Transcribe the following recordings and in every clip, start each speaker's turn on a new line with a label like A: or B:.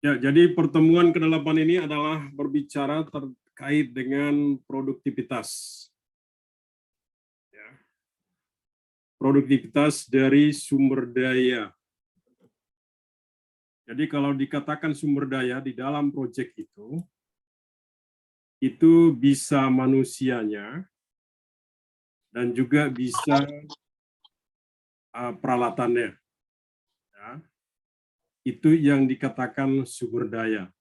A: Ya, jadi pertemuan ke-8 ini adalah berbicara terkait dengan produktivitas. Ya, produktivitas dari sumber daya. Jadi kalau dikatakan sumber daya di dalam proyek itu bisa manusianya dan juga bisa peralatannya. Ya, itu yang dikatakan sumber daya.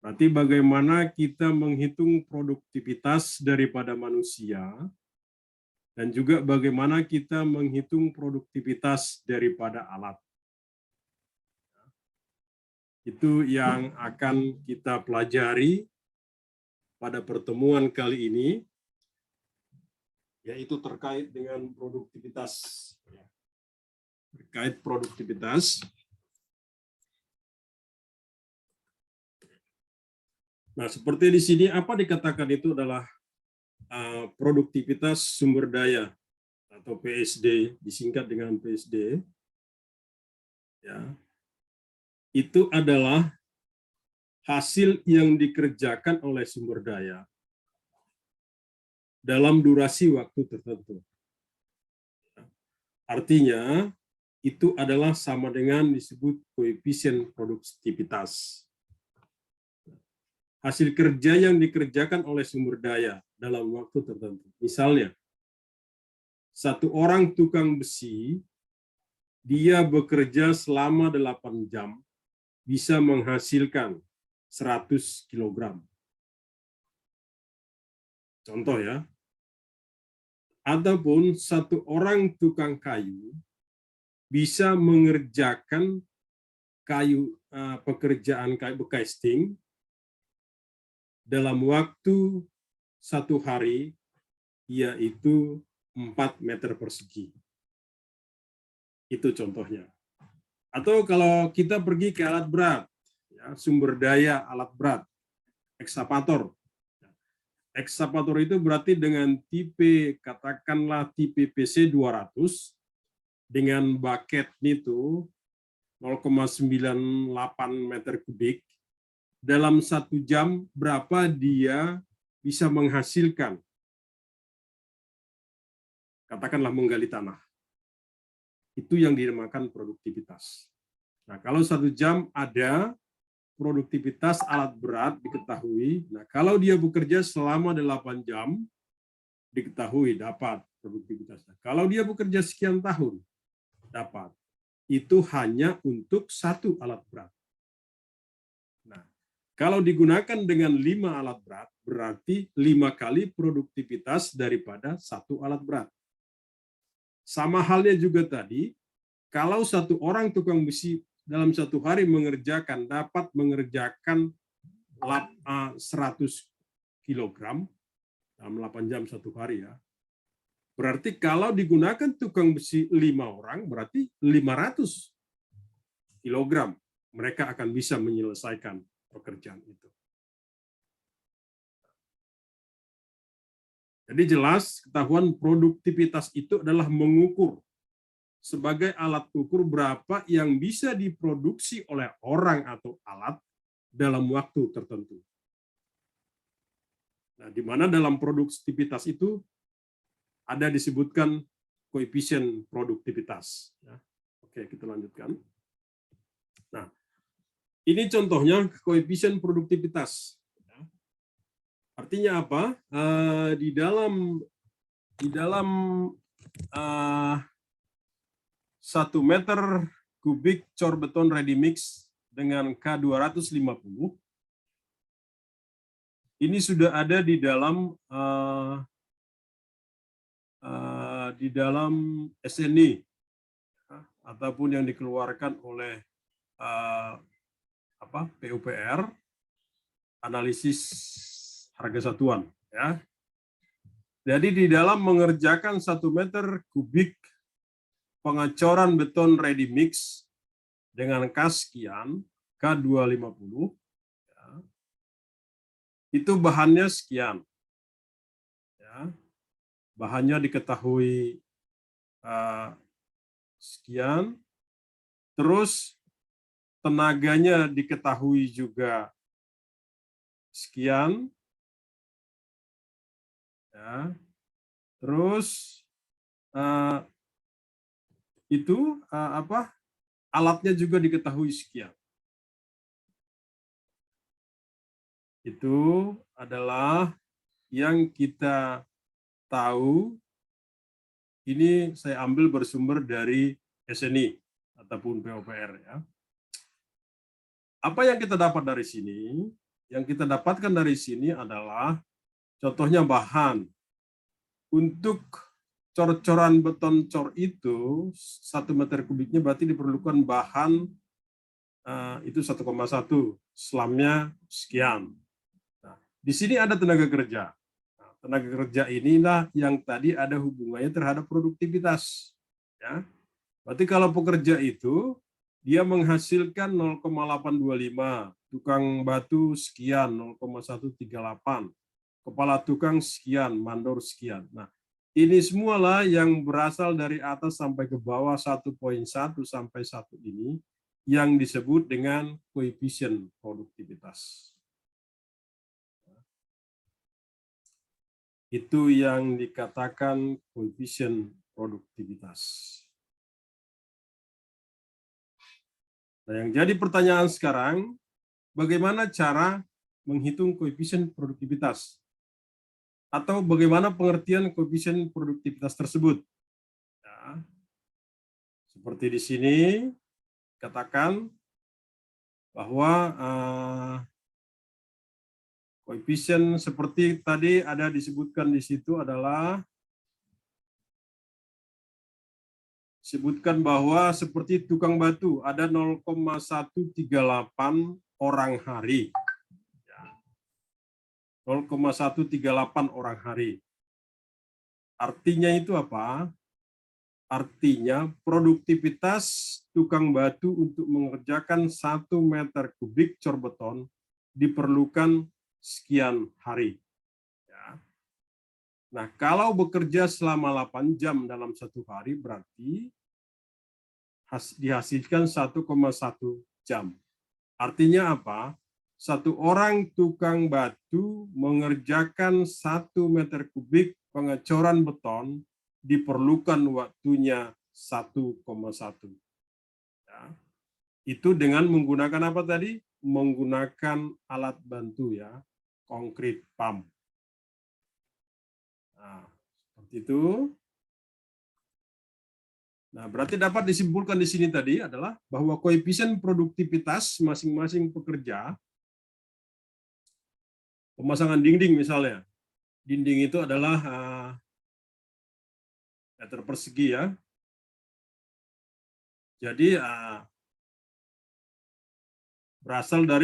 A: Berarti bagaimana kita menghitung produktivitas daripada manusia dan juga bagaimana kita menghitung produktivitas daripada alat. Itu yang akan kita pelajari pada pertemuan kali ini, yaitu terkait dengan produktivitas. Terkait produktivitas. Nah, seperti di sini apa dikatakan itu adalah produktivitas sumber daya atau PSD, disingkat dengan PSD. Ya, itu adalah hasil yang dikerjakan oleh sumber daya dalam durasi waktu tertentu. Artinya, itu adalah sama dengan disebut koefisien produktivitas. Hasil kerja yang dikerjakan oleh sumber daya dalam waktu tertentu. Misalnya, satu orang tukang besi, dia bekerja selama 8 jam, bisa menghasilkan 100 kg. Contoh ya. Ataupun satu orang tukang kayu bisa mengerjakan pekerjaan kayu casting dalam waktu 1 hari, yaitu 4 meter persegi. Itu contohnya. Atau kalau kita pergi ke alat berat, ya, sumber daya alat berat, ekskavator. Ekskavator itu berarti dengan tipe, katakanlah tipe PC 200, dengan bucket itu 0,98 meter kubik, dalam 1 jam berapa dia bisa menghasilkan, katakanlah menggali tanah. Itu yang dinamakan produktivitas. Nah, kalau 1 jam ada produktivitas alat berat diketahui. Nah, kalau dia bekerja selama 8 jam, diketahui dapat produktivitasnya. Kalau dia bekerja sekian tahun, dapat. Itu hanya untuk 1 alat berat. Nah, kalau digunakan dengan 5 alat berat, berarti 5 kali produktivitas daripada 1 alat berat. Sama halnya juga tadi, kalau 1 orang tukang besi dalam 1 hari dapat mengerjakan 100 kg dalam 8 jam 1 hari ya. Berarti kalau digunakan tukang besi 5 orang, berarti 500 kg mereka akan bisa menyelesaikan pekerjaan itu. Jadi jelas ketahuan produktivitas itu adalah mengukur sebagai alat ukur berapa yang bisa diproduksi oleh orang atau alat dalam waktu tertentu. Nah, di mana dalam produktivitas itu ada disebutkan koefisien produktivitas. Oke, kita lanjutkan. Nah, ini contohnya koefisien produktivitas. Artinya apa? Di dalam 1 meter kubik cor beton ready mix dengan K250 ini sudah ada di dalam SNI ataupun yang dikeluarkan oleh PUPR, analisis harga satuan ya. Jadi di dalam mengerjakan 1 meter kubik pengecoran beton ready mix dengan K sekian, K250, ya, itu bahannya sekian. Ya, bahannya diketahui sekian, terus tenaganya diketahui juga sekian, ya. Terus alatnya juga diketahui sekian. Itu adalah yang kita tahu. Ini saya ambil bersumber dari SNI ataupun PUPR, ya. Apa yang kita dapat dari sini? Yang kita dapatkan dari sini adalah contohnya bahan. Untuk cor-coran beton cor itu 1 meter kubiknya berarti diperlukan bahan itu 1,1, selamnya sekian. Nah, di sini ada tenaga kerja. Nah, tenaga kerja inilah yang tadi ada hubungannya terhadap produktivitas. Ya. Berarti kalau pekerja itu dia menghasilkan 0,825, tukang batu sekian 0,138, kepala tukang sekian, mandor sekian. Nah, ini semualah yang berasal dari atas sampai ke bawah 1,1 sampai 1 ini yang disebut dengan koefisien produktivitas. Itu yang dikatakan koefisien produktivitas. Nah, yang jadi pertanyaan sekarang, bagaimana cara menghitung koefisien produktivitas? Atau bagaimana pengertian koefisien produktivitas tersebut? Ya. Seperti di sini, katakan bahwa koefisien seperti tadi ada disebutkan di situ adalah sebutkan bahwa seperti tukang batu ada 0,138 orang hari. 0,138 orang hari. Artinya itu apa? Artinya produktivitas tukang batu untuk mengerjakan 1 meter kubik cor beton diperlukan sekian hari. Ya. Nah, kalau bekerja selama 8 jam dalam 1 hari berarti dihasilkan 1,1 jam. Artinya apa? 1 orang tukang batu mengerjakan 1 meter kubik pengecoran beton diperlukan waktunya 1,1. Ya. Itu dengan menggunakan apa tadi? Menggunakan alat bantu, ya, konkrit pump. Nah, seperti itu. Nah, berarti dapat disimpulkan di sini tadi adalah bahwa koefisien produktivitas masing-masing pekerja, pemasangan dinding misalnya, dinding itu adalah meter persegi, ya. Jadi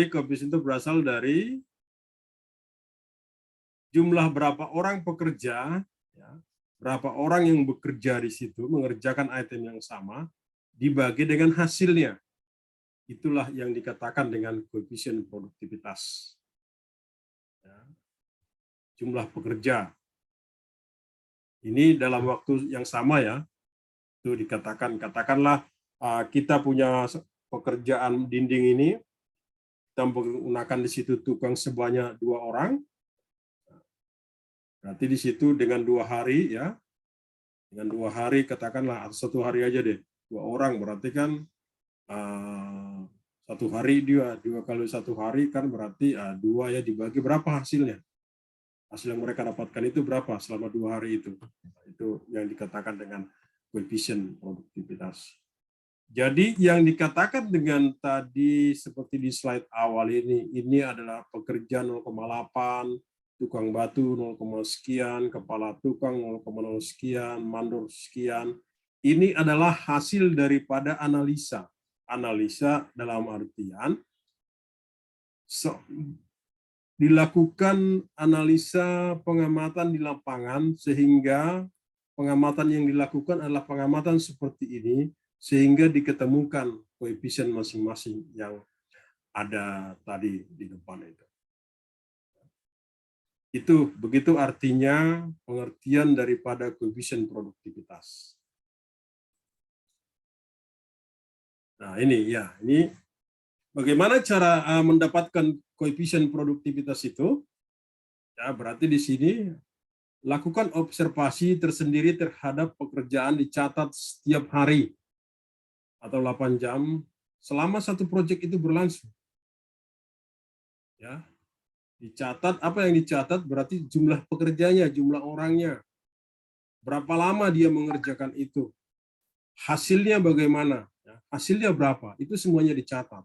A: koefisien itu berasal dari jumlah berapa orang pekerja, ya, berapa orang yang bekerja di situ mengerjakan item yang sama dibagi dengan hasilnya. Itulah yang dikatakan dengan koefisien produktivitas. Ya. Jumlah pekerja. Ini dalam waktu yang sama, ya. Itu dikatakan, katakanlah kita punya pekerjaan dinding ini, kita menggunakan di situ tukang sebanyak 2 orang. Berarti di situ dengan 2 hari, ya. Dengan 2 hari katakanlah 1 hari aja deh. 2 orang berarti kan 1 hari 2 kali 1 hari kan berarti 2, ya, dibagi berapa hasilnya? Hasil yang mereka dapatkan itu berapa selama 2 hari itu? Itu yang dikatakan dengan koefisien produktivitas. Jadi yang dikatakan dengan tadi seperti di slide awal ini adalah pekerja 0,8, tukang batu 0, sekian, kepala tukang 0,0 sekian, mandor sekian. Ini adalah hasil daripada analisa. Analisa dalam artian dilakukan analisa pengamatan di lapangan sehingga pengamatan yang dilakukan adalah pengamatan seperti ini sehingga diketemukan koefisien masing-masing yang ada tadi di depan itu. Itu begitu artinya pengertian daripada koefisien produktivitas. Nah, ini Bagaimana cara mendapatkan koefisien produktivitas itu? Ya, berarti di sini lakukan observasi tersendiri terhadap pekerjaan, dicatat setiap hari atau 8 jam selama satu proyek itu berlangsung. Ya, dicatat, apa yang dicatat berarti jumlah pekerjanya, jumlah orangnya, berapa lama dia mengerjakan itu, hasilnya bagaimana, ya, hasilnya berapa, itu semuanya dicatat.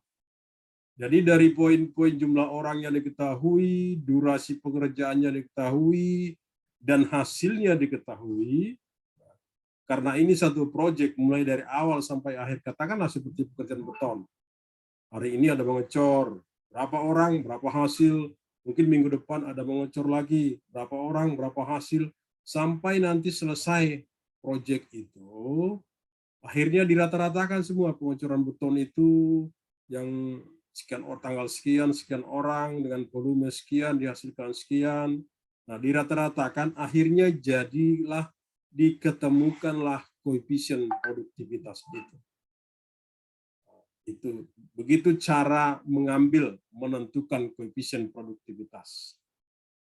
A: Jadi dari poin-poin jumlah orang yang diketahui, durasi pengerjaannya diketahui, dan hasilnya diketahui, karena ini satu proyek mulai dari awal sampai akhir, katakanlah seperti pekerjaan beton. Hari ini ada mengecor, berapa orang, berapa hasil, mungkin minggu depan ada mengecor lagi, berapa orang, berapa hasil, sampai nanti selesai proyek itu, akhirnya dirata-ratakan semua pengecoran beton itu yang sekian tanggal sekian, sekian orang dengan volume sekian dihasilkan sekian. Nah, dirata-ratakan akhirnya jadilah diketemukanlah koefisien produktivitas itu. Itu begitu cara menentukan koefisien produktivitas.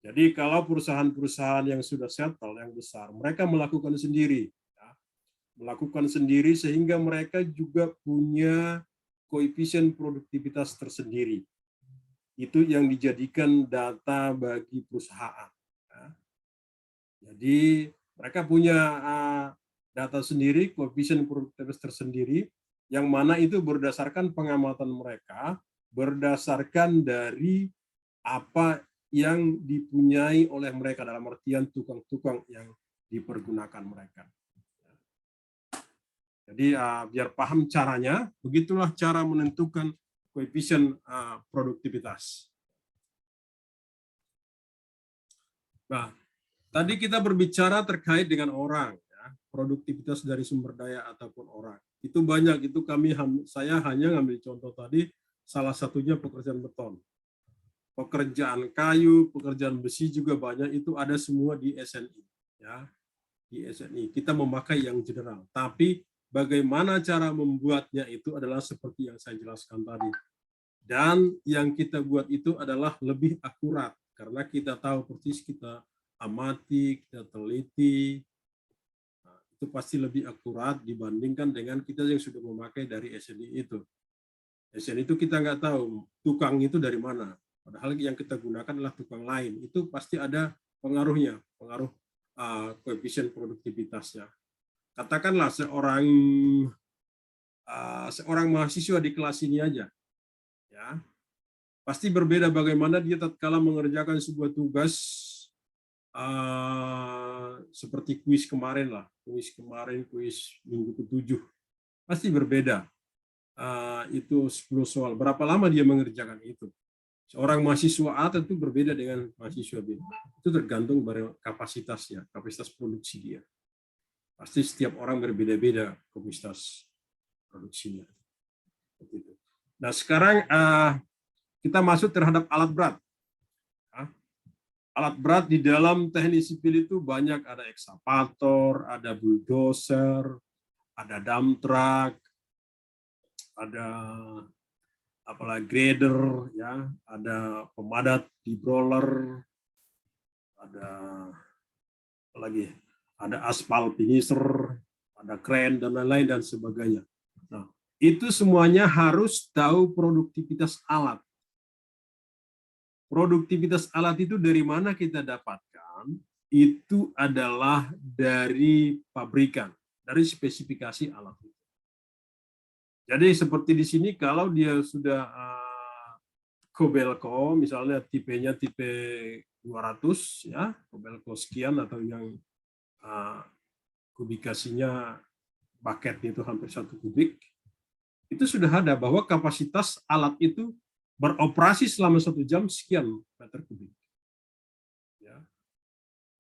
A: Jadi kalau perusahaan-perusahaan yang sudah settle, yang besar, mereka melakukan sendiri, ya. Melakukan sendiri sehingga mereka juga punya koefisien produktivitas tersendiri. Itu yang dijadikan data bagi perusahaan. Ya. Jadi mereka punya data sendiri, koefisien produktivitas tersendiri, yang mana itu berdasarkan pengamatan mereka, berdasarkan dari apa yang dipunyai oleh mereka, dalam artian tukang-tukang yang dipergunakan mereka. Jadi biar paham caranya, begitulah cara menentukan koefisien produktivitas. Nah, tadi kita berbicara terkait dengan orang, ya, produktivitas dari sumber daya ataupun orang. Itu banyak, itu saya hanya ngambil contoh tadi, salah satunya pekerjaan beton. Pekerjaan kayu, pekerjaan besi juga banyak, itu ada semua di SNI. Ya, di SNI. Kita memakai yang general, tapi bagaimana cara membuatnya itu adalah seperti yang saya jelaskan tadi. Dan yang kita buat itu adalah lebih akurat, karena kita tahu persis, kita amati, kita teliti, nah, itu pasti lebih akurat dibandingkan dengan kita yang sudah memakai dari SNI itu. SNI itu kita nggak tahu tukang itu dari mana, padahal yang kita gunakan adalah tukang lain. Itu pasti ada pengaruhnya, pengaruh koefisien produktivitasnya. Katakanlah seorang mahasiswa di kelas ini aja, ya, pasti berbeda bagaimana dia tatkala mengerjakan sebuah tugas seperti kuis kemarin lah, kuis minggu ke-7, pasti berbeda. Itu 10 soal, berapa lama dia mengerjakan itu. Seorang mahasiswa A tentu berbeda dengan mahasiswa B. Itu tergantung pada kapasitasnya, kapasitas produksi dia. Pasti setiap orang berbeda-beda kapasitas produksinya. Nah, sekarang kita masuk terhadap alat berat. Alat berat di dalam teknik sipil itu banyak, ada ekskavator, ada bulldozer, ada dump truck, ada apalagi grader, ya, ada pemadat deep roller, ada apalagi, ada aspal finisher, ada crane dan lain-lain dan sebagainya. Nah, itu semuanya harus tahu produktivitas alat. Produktivitas alat itu dari mana kita dapatkan? Itu adalah dari pabrikan, dari spesifikasi alat itu. Jadi seperti di sini, kalau dia sudah Kobelco, misalnya tipenya tipe 200, ya, Kobelco sekian, atau yang kubikasinya bucket itu hampir 1 kubik, itu sudah ada bahwa kapasitas alat itu beroperasi selama 1 jam sekian meter kubik. Ya,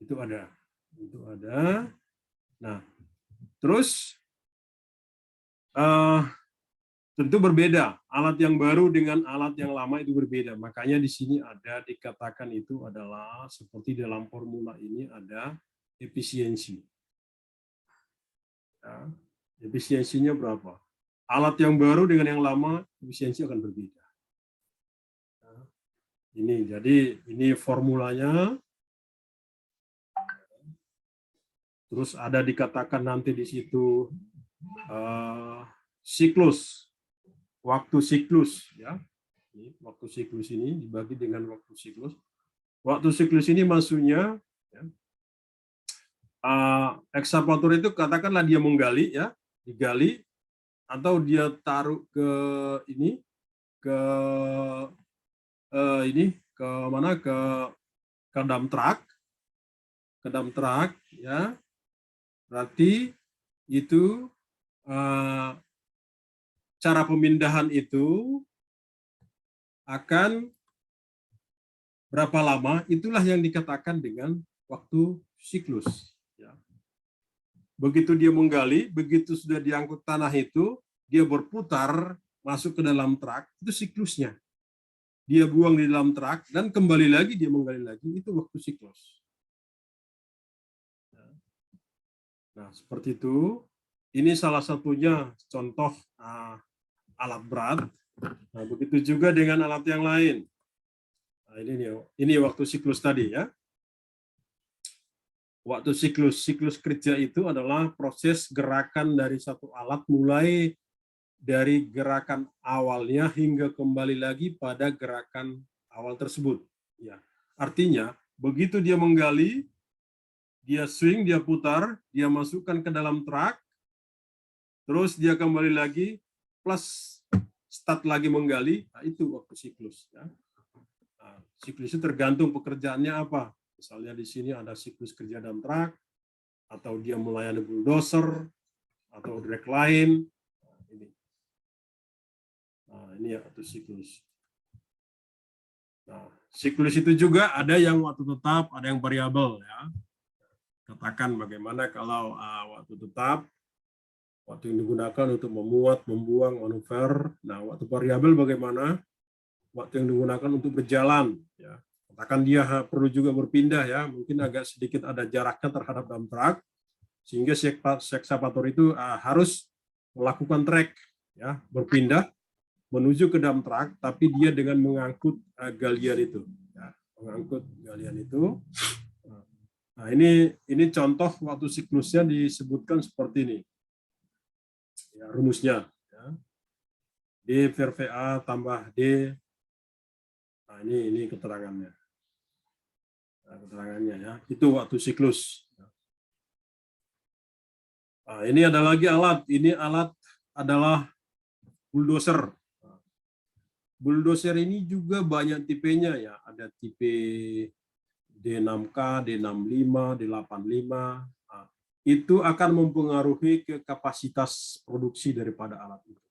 A: itu ada. Nah, terus tentu berbeda. Alat yang baru dengan alat yang lama itu berbeda. Makanya di sini ada dikatakan itu adalah seperti dalam formula ini ada efisiensi. Ya, efisiensinya berapa? Alat yang baru dengan yang lama efisiensi akan berbeda. Ini, jadi ini formulanya. Terus ada dikatakan nanti di situ siklus, waktu siklus, ya. Ini, waktu siklus ini dibagi dengan waktu siklus. Waktu siklus ini maksudnya, ya, ekskavator itu katakanlah dia menggali, ya, digali atau dia taruh ke ini, ke ke mana, ke dump truck, ya. Berarti itu cara pemindahan itu akan berapa lama, itulah yang dikatakan dengan waktu siklus. Ya. Begitu dia menggali, begitu sudah diangkut tanah itu, dia berputar masuk ke dalam truk, itu siklusnya. Dia buang di dalam truk dan kembali lagi, dia menggali lagi, itu waktu siklus. Nah, seperti itu. Ini salah satunya contoh alat berat. Nah, begitu juga dengan alat yang lain. Nah, ini waktu siklus tadi, ya. Waktu siklus kerja itu adalah proses gerakan dari satu alat mulai dari gerakan awalnya hingga kembali lagi pada gerakan awal tersebut. Ya, artinya begitu dia menggali, dia swing, dia putar, dia masukkan ke dalam truk, terus dia kembali lagi plus start lagi menggali, nah itu waktu siklus. Ya. Nah, siklus itu tergantung pekerjaannya apa. Misalnya di sini ada siklus kerja dump truck, atau dia melayani bulldozer, atau drag line. Nah, ini ya waktu siklus. Nah, siklus itu juga ada yang waktu tetap, ada yang variabel, ya. Katakan bagaimana kalau waktu tetap, waktu yang digunakan untuk memuat, membuang, manuver. Nah, waktu variabel bagaimana? Waktu yang digunakan untuk berjalan, ya. Katakan dia perlu juga berpindah, ya, mungkin agak sedikit ada jaraknya terhadap dump truck, sehingga si ekskavator itu harus melakukan trek, ya, berpindah menuju ke dump truck, tapi dia dengan mengangkut galian itu, ya, mengangkut galian itu. Nah, ini contoh waktu siklusnya disebutkan seperti ini, ya, rumusnya, ya. D per VA tambah D. Nah, ini keterangannya. Nah, keterangannya, ya, itu waktu siklus. Nah, ini ada lagi alat. Ini alat adalah bulldozer. Bulldozer ini juga banyak tipenya, ya. Ada tipe D6K, D65, D85. Nah, itu akan mempengaruhi ke kapasitas produksi daripada alat itu.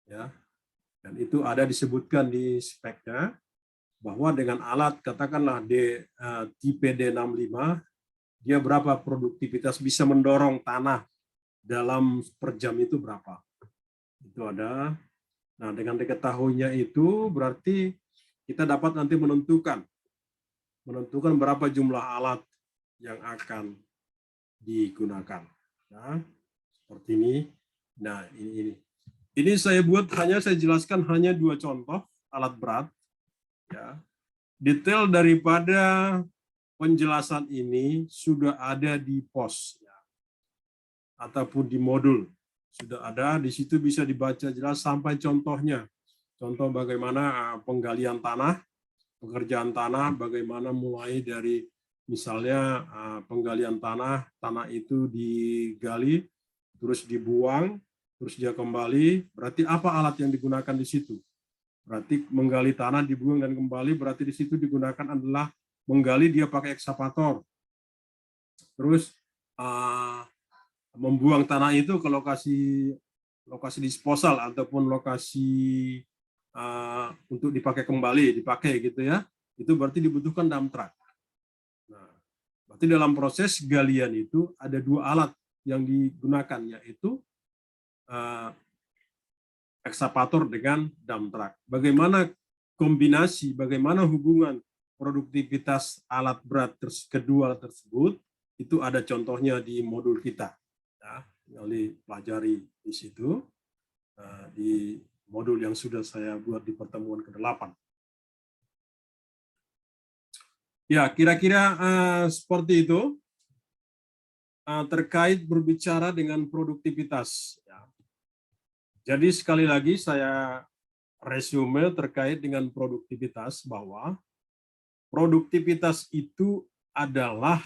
A: Ya. Dan itu ada disebutkan di speknya bahwa dengan alat katakanlah tipe D65, dia berapa produktivitas bisa mendorong tanah dalam per jam itu berapa. Itu ada. Nah, dengan diketahuinya itu berarti kita dapat nanti menentukan berapa jumlah alat yang akan digunakan. Nah, seperti ini. Nah, ini saya buat saya jelaskan hanya 2 contoh alat berat. Ya. Detail daripada penjelasan ini sudah ada di pos, ya, ataupun di modul. Sudah ada, di situ bisa dibaca jelas sampai contohnya. Contoh bagaimana penggalian tanah, pekerjaan tanah, bagaimana mulai dari misalnya penggalian tanah itu digali, terus dibuang, terus dia kembali, berarti apa alat yang digunakan di situ? Berarti menggali tanah, dibuang dan kembali, berarti di situ digunakan adalah menggali dia pakai ekskavator. Terus membuang tanah itu ke lokasi disposal ataupun lokasi untuk dipakai kembali, dipakai gitu, ya. Itu berarti dibutuhkan dump truck. Nah, berarti dalam proses galian itu ada 2 alat yang digunakan, yaitu ekskavator dengan dump truck. Bagaimana kombinasi, bagaimana hubungan produktivitas alat berat kedua tersebut, itu ada contohnya di modul kita. Ya, tinggal dipelajari di situ, di modul yang sudah saya buat di pertemuan ke-8. Ya, kira-kira seperti itu terkait berbicara dengan produktivitas. Ya. Jadi sekali lagi saya resume terkait dengan produktivitas bahwa produktivitas itu adalah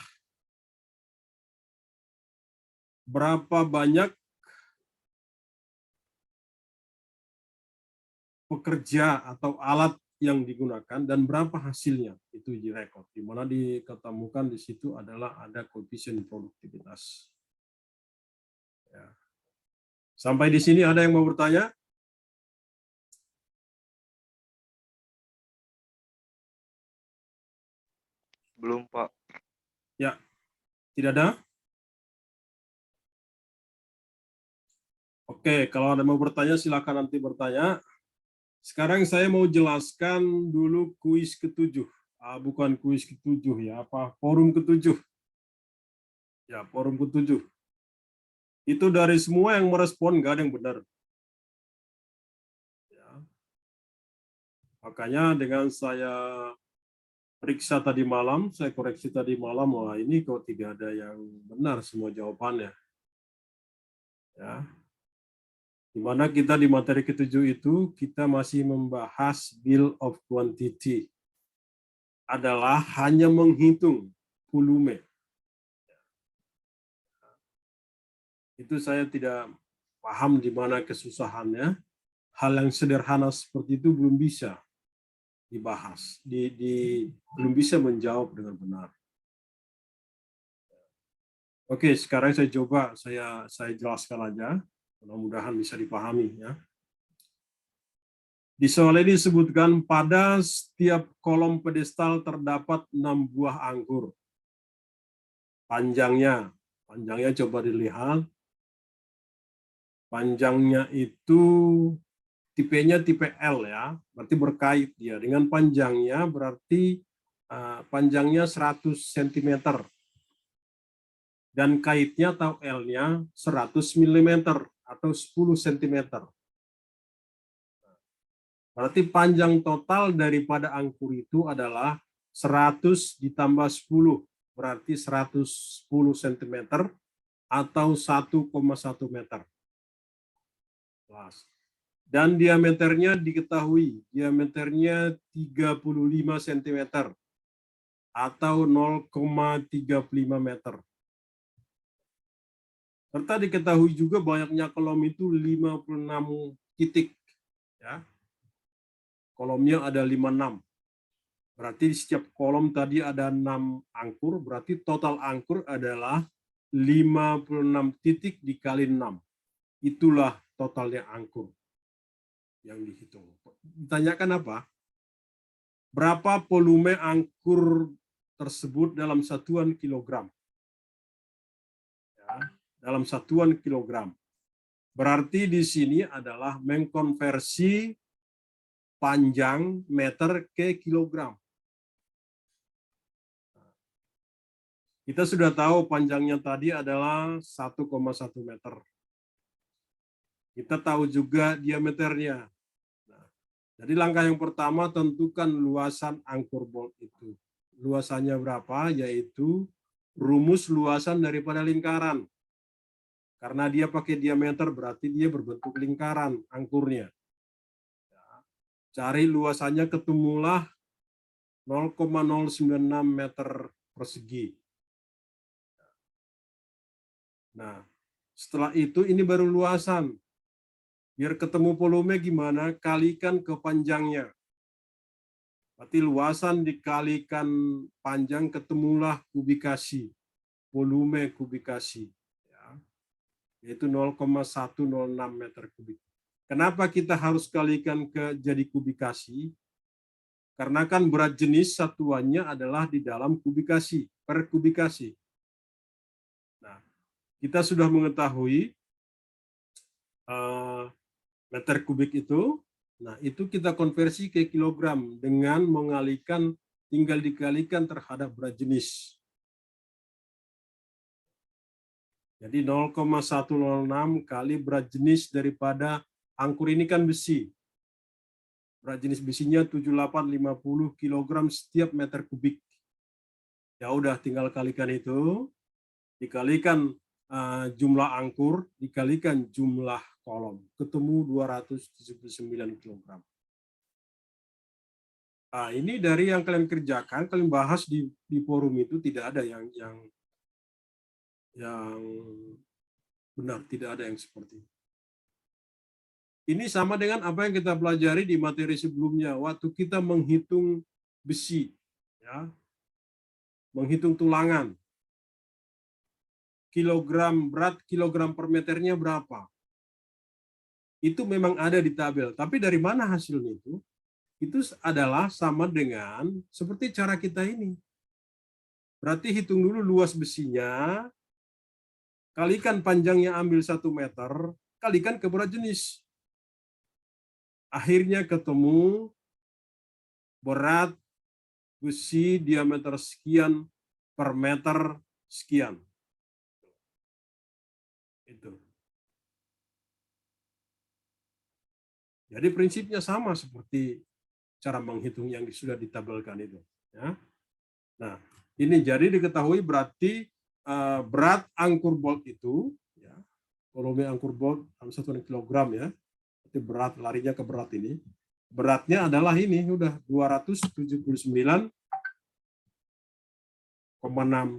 A: berapa banyak pekerja atau alat yang digunakan dan berapa hasilnya itu direkod. Di mana diketemukan di situ adalah ada koefisien produktivitas. Ya. Sampai di sini ada yang mau bertanya?
B: Belum, Pak.
A: Ya, tidak ada? Oke, kalau ada mau bertanya silakan nanti bertanya. Sekarang saya mau jelaskan dulu kuis ketujuh. Bukan kuis ketujuh ya, forum ketujuh. Ya, forum ketujuh. Itu dari semua yang merespon nggak ada yang benar. Ya. Makanya dengan saya periksa tadi malam, saya koreksi tadi malam, wah ini kok tidak ada yang benar semua jawabannya. Ya. Di mana kita di materi ketujuh itu, kita masih membahas bill of quantity. Adalah hanya menghitung volume. Itu saya tidak paham di mana kesusahannya. Hal yang sederhana seperti itu belum bisa dibahas, belum bisa menjawab dengan benar. Oke, sekarang saya coba saya jelaskan aja, mudah-mudahan bisa dipahami ya. Di soal ini disebutkan pada setiap kolom pedestal terdapat 6 buah anggur. Panjangnya coba dilihat. Panjangnya itu tipenya tipe L ya, berarti berkait dia dengan panjangnya, berarti panjangnya 100 cm dan kaitnya atau L-nya 100 mm atau 10 cm. Berarti panjang total daripada angkur itu adalah 100 ditambah 10, berarti 110 cm atau 1,1 meter. Dan diameternya diketahui, diameternya 35 cm atau 0,35 meter. Serta diketahui juga banyaknya kolom itu 56 titik. Ya. Kolomnya ada 56. Berarti di setiap kolom tadi ada 6 angkur, berarti total angkur adalah 56 titik dikali 6. Itulah totalnya angkur yang dihitung. Ditanyakan apa? Berapa volume angkur tersebut dalam satuan kilogram? Ya, dalam satuan kilogram. Berarti di sini adalah mengkonversi panjang meter ke kilogram. Kita sudah tahu panjangnya tadi adalah 1,1 meter. Kita tahu juga diameternya. Nah, jadi langkah yang pertama tentukan luasan angkur bolt itu. Luasannya berapa? Yaitu rumus luasan daripada lingkaran. Karena dia pakai diameter berarti dia berbentuk lingkaran angkurnya. Cari luasannya, ketemulah 0,096 meter persegi. Nah, setelah itu ini baru luasan. Biar ketemu volume gimana? Kalikan ke panjangnya. Berarti luasan dikalikan panjang, ketemulah kubikasi. Volume kubikasi. Ya, yaitu 0,106 meter kubik. Kenapa kita harus kalikan ke jadi kubikasi? Karena kan berat jenis satuannya adalah di dalam kubikasi, per kubikasi. Nah, kita sudah mengetahui meter kubik itu, nah itu kita konversi ke kilogram dengan mengalihkan, tinggal dikalikan terhadap berat jenis. Jadi 0,106 kali berat jenis daripada angkur ini kan besi. Berat jenis besinya 7850 kg setiap meter kubik. Ya udah tinggal kalikan itu, dikalikan jumlah angkur, dikalikan jumlah kolom, ketemu 279 kg. Nah, ini dari yang kalian kerjakan, kalian bahas di forum itu tidak ada yang benar, tidak ada yang seperti itu. Ini sama dengan apa yang kita pelajari di materi sebelumnya, waktu kita menghitung besi, ya, menghitung tulangan, berat kilogram per meternya berapa. Itu memang ada di tabel, tapi dari mana hasilnya itu? Itu adalah sama dengan seperti cara kita ini. Berarti hitung dulu luas besinya, kalikan panjangnya ambil 1 meter, kalikan ke berat jenis. Akhirnya ketemu berat besi diameter sekian per meter sekian. Itu. Jadi prinsipnya sama seperti cara menghitung yang sudah ditabelkan itu. Ya. Nah, ini jadi diketahui berarti berat angkur bolt itu, ya, volume angkur bolt dalam 1 kilogram ya, itu berat, larinya ke berat ini. Beratnya adalah ini, udah 279,6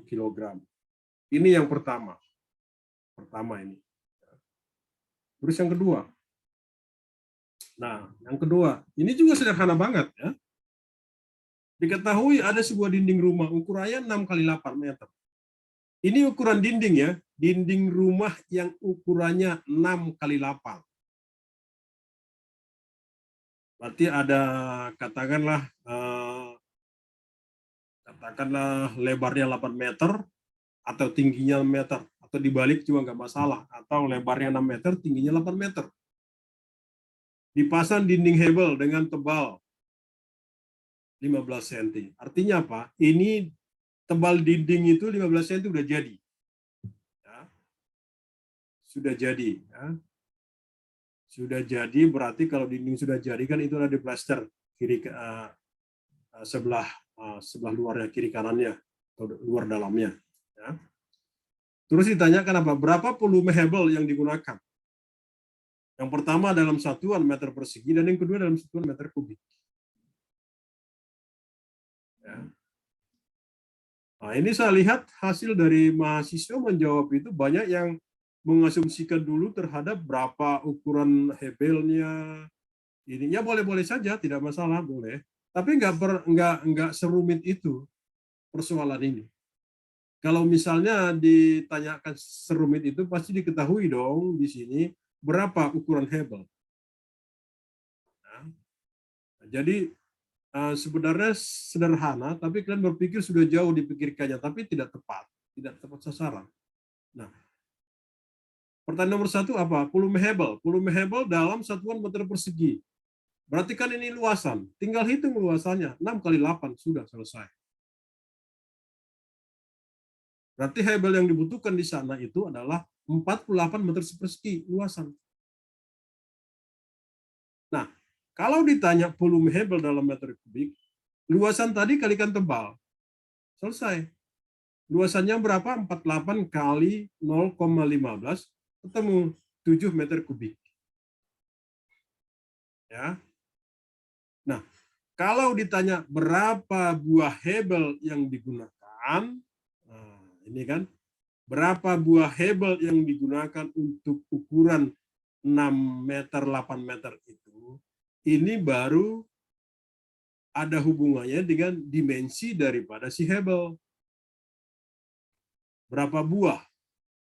A: kilogram. Ini yang pertama. Pertama ini. Terus yang kedua. Nah, yang kedua, ini juga sederhana banget ya. Diketahui ada sebuah dinding rumah ukurannya 6 kali 8 meter. Ini ukuran dinding ya, dinding rumah yang ukurannya 6 kali 8. Berarti ada katakanlah lebarnya 8 meter atau tingginya 6 meter, atau dibalik juga nggak masalah, atau lebarnya 6 meter, tingginya 8 meter. Dipasang dinding hebel dengan tebal 15 cm. Artinya apa? Ini tebal dinding itu 15 cm udah jadi. Ya. Sudah jadi. Ya. Sudah jadi berarti kalau dinding sudah jadi kan itu ada di plaster kiri sebelah luarnya, kiri kanannya atau luar dalamnya. Ya. Terus ditanyakan apa? Berapa volume hebel yang digunakan? Yang pertama dalam satuan meter persegi dan yang kedua dalam satuan meter kubik. Ya. Nah, ini saya lihat hasil dari mahasiswa menjawab itu banyak yang mengasumsikan dulu terhadap berapa ukuran hebelnya. Ininya boleh-boleh saja, tidak masalah, boleh. Tapi nggak serumit itu persoalan ini. Kalau misalnya ditanyakan serumit itu, pasti diketahui dong di sini berapa ukuran hebel. Nah, jadi sebenarnya sederhana, tapi kalian berpikir sudah jauh dipikirkannya, tapi tidak tepat sasaran. Nah, pertanyaan nomor 1 apa? Volume hebel. Volume hebel dalam satuan meter persegi. Berarti kan ini luasan. Tinggal hitung luasannya. 6 kali 8 sudah selesai. Berarti hebel yang dibutuhkan di sana itu adalah 48 meter persegi luasan. Nah, kalau ditanya volume hebel dalam meter kubik, luasan tadi kalikan tebal. Selesai. Luasannya berapa? 48 kali 0,15 ketemu 7 meter kubik. Ya. Nah, kalau ditanya berapa buah hebel yang digunakan, nah, ini kan berapa buah hebel yang digunakan untuk ukuran 6 meter, 8 meter itu, ini baru ada hubungannya dengan dimensi daripada si hebel. Berapa buah?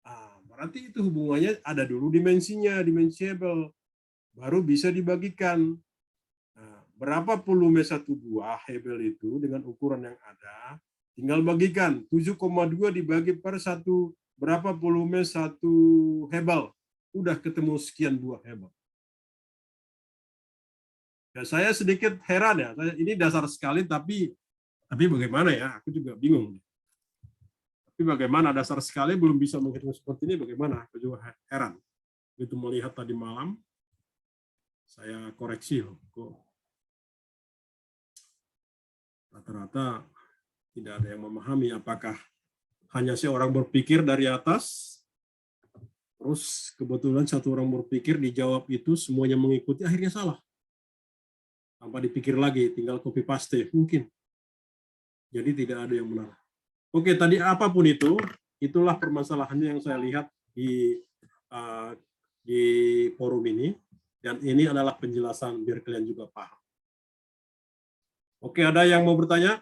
A: Nah, berarti itu hubungannya ada dulu dimensinya, dimensi hebel. Baru bisa dibagikan. Nah, berapa volume satu buah hebel itu dengan ukuran yang ada, tinggal bagikan. 7,2 dibagi per 1, berapa volume satu hebel? Udah ketemu sekian buah hebel. Ya, saya sedikit heran ya, ini dasar sekali, tapi bagaimana ya? Aku juga bingung. Tapi bagaimana dasar sekali belum bisa menghitung seperti ini, bagaimana? Aku juga heran. Itu melihat tadi malam, saya koreksi loh, kok rata-rata Tidak ada yang memahami apakah hanya seorang berpikir dari atas, terus kebetulan satu orang berpikir dijawab itu semuanya mengikuti, akhirnya salah. Tanpa dipikir lagi, tinggal copy paste mungkin. Jadi tidak ada yang benar. Oke, tadi apapun itu, itulah permasalahannya yang saya lihat di forum ini, dan ini adalah penjelasan biar kalian juga paham. Oke, ada yang mau bertanya?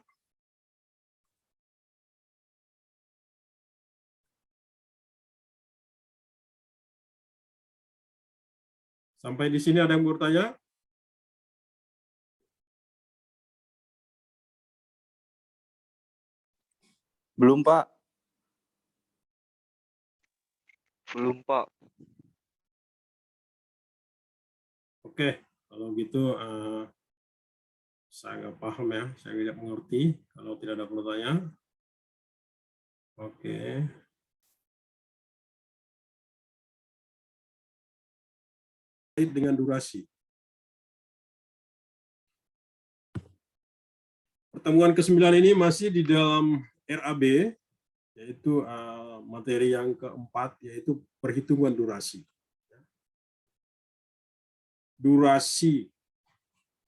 A: Sampai di sini ada yang mau bertanya?
B: Belum, Pak. Belum, Pak.
A: Oke, kalau gitu saya nggak paham ya, saya tidak mengerti kalau tidak ada pertanyaan. Oke. Dengan durasi. Pertemuan ke-9 ini masih di dalam RAB, yaitu materi yang keempat, yaitu perhitungan durasi. Durasi.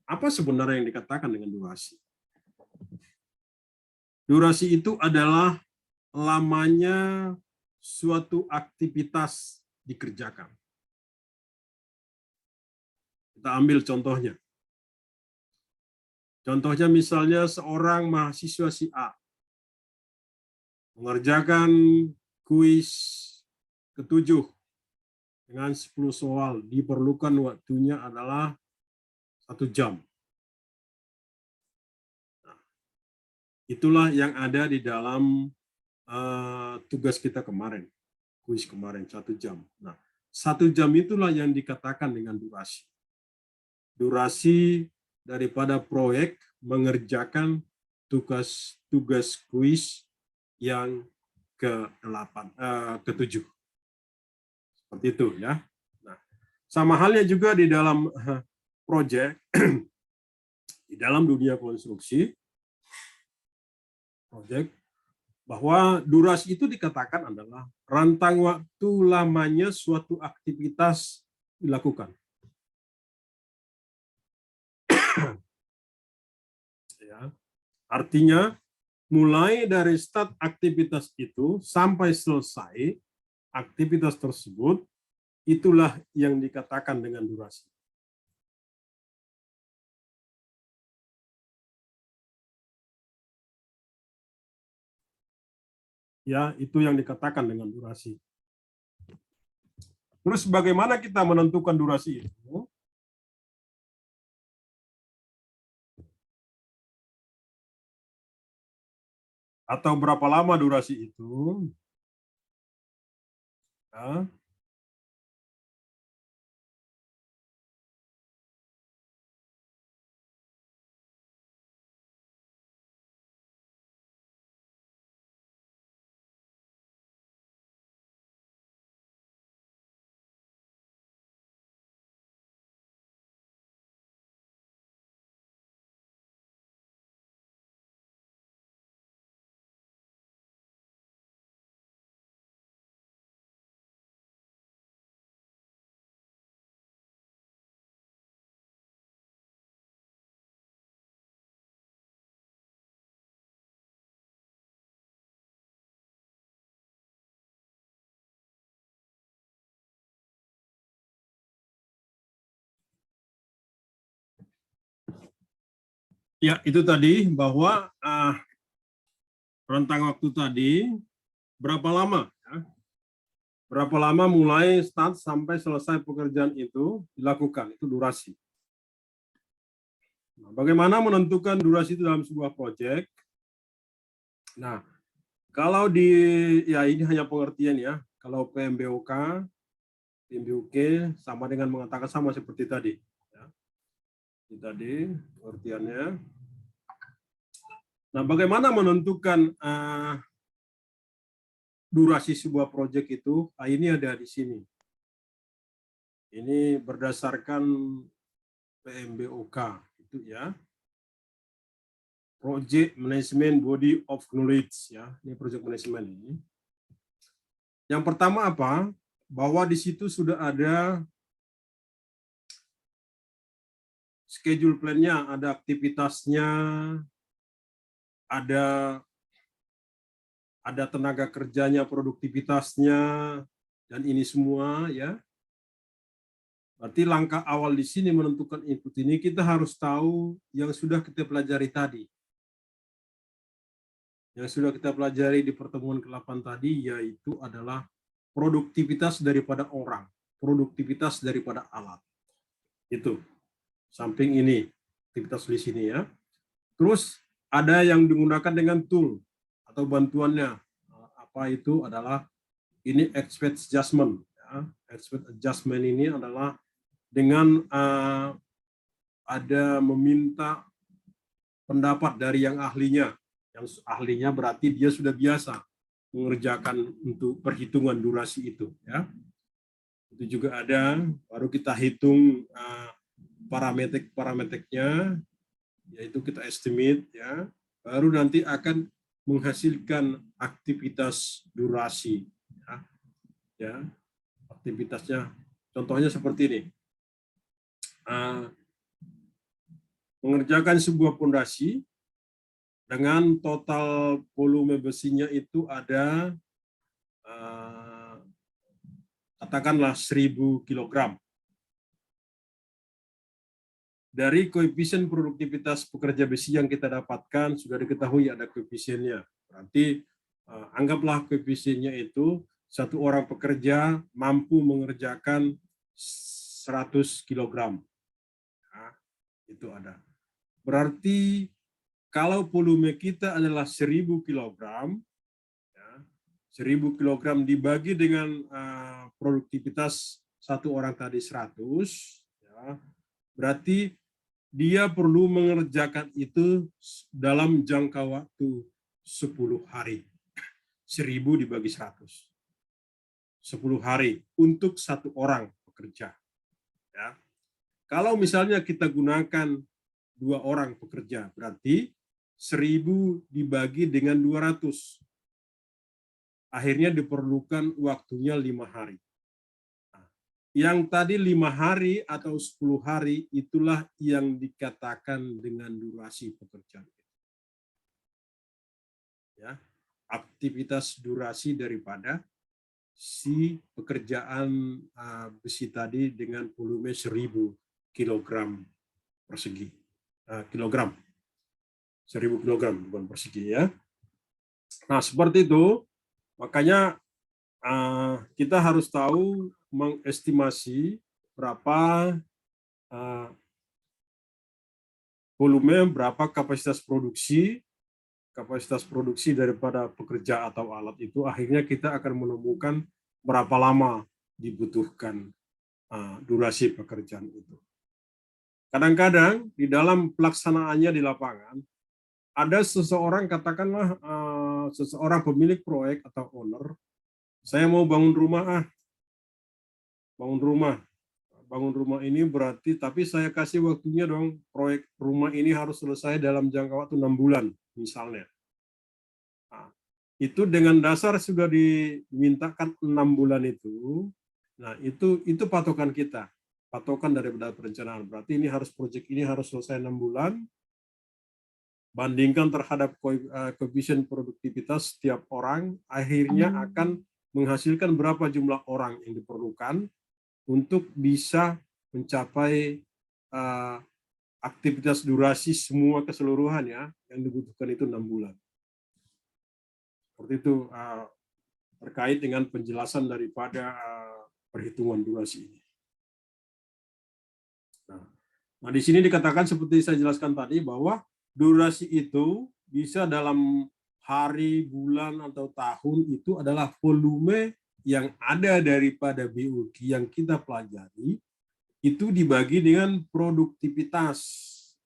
A: Apa sebenarnya yang dikatakan dengan durasi? Durasi itu adalah lamanya suatu aktivitas dikerjakan. Kita ambil contohnya. Contohnya misalnya seorang mahasiswa si A mengerjakan kuis ke-7 dengan 10 soal, diperlukan waktunya adalah 1 jam. Nah, itulah yang ada di dalam tugas kita kemarin, kuis kemarin 1 jam. Nah, 1 jam itulah yang dikatakan dengan durasi. Durasi daripada proyek mengerjakan tugas kuis yang ke-7. Seperti itu ya. Nah, sama halnya juga di dalam proyek, di dalam dunia konstruksi, proyek, bahwa durasi itu dikatakan adalah rentang waktu lamanya suatu aktivitas dilakukan. Ya. Artinya, mulai dari start aktivitas itu sampai selesai aktivitas tersebut, itulah yang dikatakan dengan durasi. Ya, itu yang dikatakan dengan durasi. Terus bagaimana kita menentukan durasi itu? Atau berapa lama durasi itu? Ya. Ya, itu tadi bahwa rentang waktu tadi berapa lama? Ya? Berapa lama mulai start sampai selesai pekerjaan itu dilakukan, itu durasi. Nah, bagaimana menentukan durasi itu dalam sebuah proyek? Nah, kalau ya ini hanya pengertian ya. Kalau PMBOK, PMBOK sama dengan mengatakan sama seperti tadi. Ya. Ini tadi pengertiannya. Nah, bagaimana menentukan durasi sebuah proyek itu? Nah, ini ada di sini. Ini berdasarkan PMBOK itu ya. Project Management Body of Knowledge, ya. Ini project management ini. Yang pertama apa? Bahwa di situ sudah ada schedule plan-nya, ada aktivitasnya, ada tenaga kerjanya, produktivitasnya, dan ini semua, ya. Berarti langkah awal di sini menentukan input ini, kita harus tahu yang sudah kita pelajari tadi. Yang sudah kita pelajari di pertemuan ke-8 tadi, yaitu adalah produktivitas daripada orang, produktivitas daripada alat. Itu, samping ini, aktivitas di sini, ya. Terus ada yang digunakan dengan tool atau bantuannya. Apa itu adalah ini expert adjustment. Ya. Expert adjustment ini adalah dengan ada meminta pendapat dari yang ahlinya. Yang ahlinya berarti dia sudah biasa mengerjakan untuk perhitungan durasi itu. Ya. Itu juga ada, baru kita hitung parameternya, yaitu kita estimate, ya, baru nanti akan menghasilkan aktivitas durasi, ya, aktivitasnya, contohnya seperti ini, mengerjakan sebuah pondasi dengan total volume besinya itu ada katakanlah 1000 kg. Dari koefisien produktivitas pekerja besi yang kita dapatkan, sudah diketahui ada koefisiennya. Berarti anggaplah koefisiennya itu satu orang pekerja mampu mengerjakan 100 kg. Nah, itu ada. Berarti kalau volume kita adalah 1000 kg, ya, 1000 kg dibagi dengan produktivitas satu orang tadi 100, ya, berarti dia perlu mengerjakan itu dalam jangka waktu 10 hari. 1000 dibagi 100. 10 hari untuk satu orang pekerja. Ya. Kalau misalnya kita gunakan 2 orang pekerja, berarti 1000 dibagi dengan 200. Akhirnya diperlukan waktunya 5 hari. Yang tadi 5 hari atau 10 hari itulah yang dikatakan dengan durasi pekerjaan. Ya, aktivitas durasi daripada si pekerjaan besi tadi dengan volume 1000 kg persegi. Kilogram. 1000 kg bukan persegi, ya. Nah, seperti itu. Makanya kita harus tahu mengestimasi berapa volume, berapa kapasitas produksi daripada pekerja atau alat itu, akhirnya kita akan menemukan berapa lama dibutuhkan durasi pekerjaan itu. Kadang-kadang di dalam pelaksanaannya di lapangan, ada seseorang, katakanlah seseorang pemilik proyek atau owner, saya mau bangun rumah, bangun rumah ini berarti, tapi saya kasih waktunya dong, proyek rumah ini harus selesai dalam jangka waktu 6 bulan, misalnya. Nah, itu dengan dasar sudah dimintakan 6 bulan itu, nah itu patokan kita, patokan dari perencanaan. Berarti ini harus proyek ini harus selesai 6 bulan, bandingkan terhadap koefisien produktivitas setiap orang, akhirnya akan menghasilkan berapa jumlah orang yang diperlukan untuk bisa mencapai aktivitas durasi semua keseluruhan, ya, yang dibutuhkan itu 6 bulan. Seperti itu terkait dengan penjelasan daripada perhitungan durasi ini. Nah, di sini dikatakan seperti saya jelaskan tadi bahwa durasi itu bisa dalam hari, bulan, atau tahun, itu adalah volume yang ada daripada BUG yang kita pelajari, itu dibagi dengan produktivitas.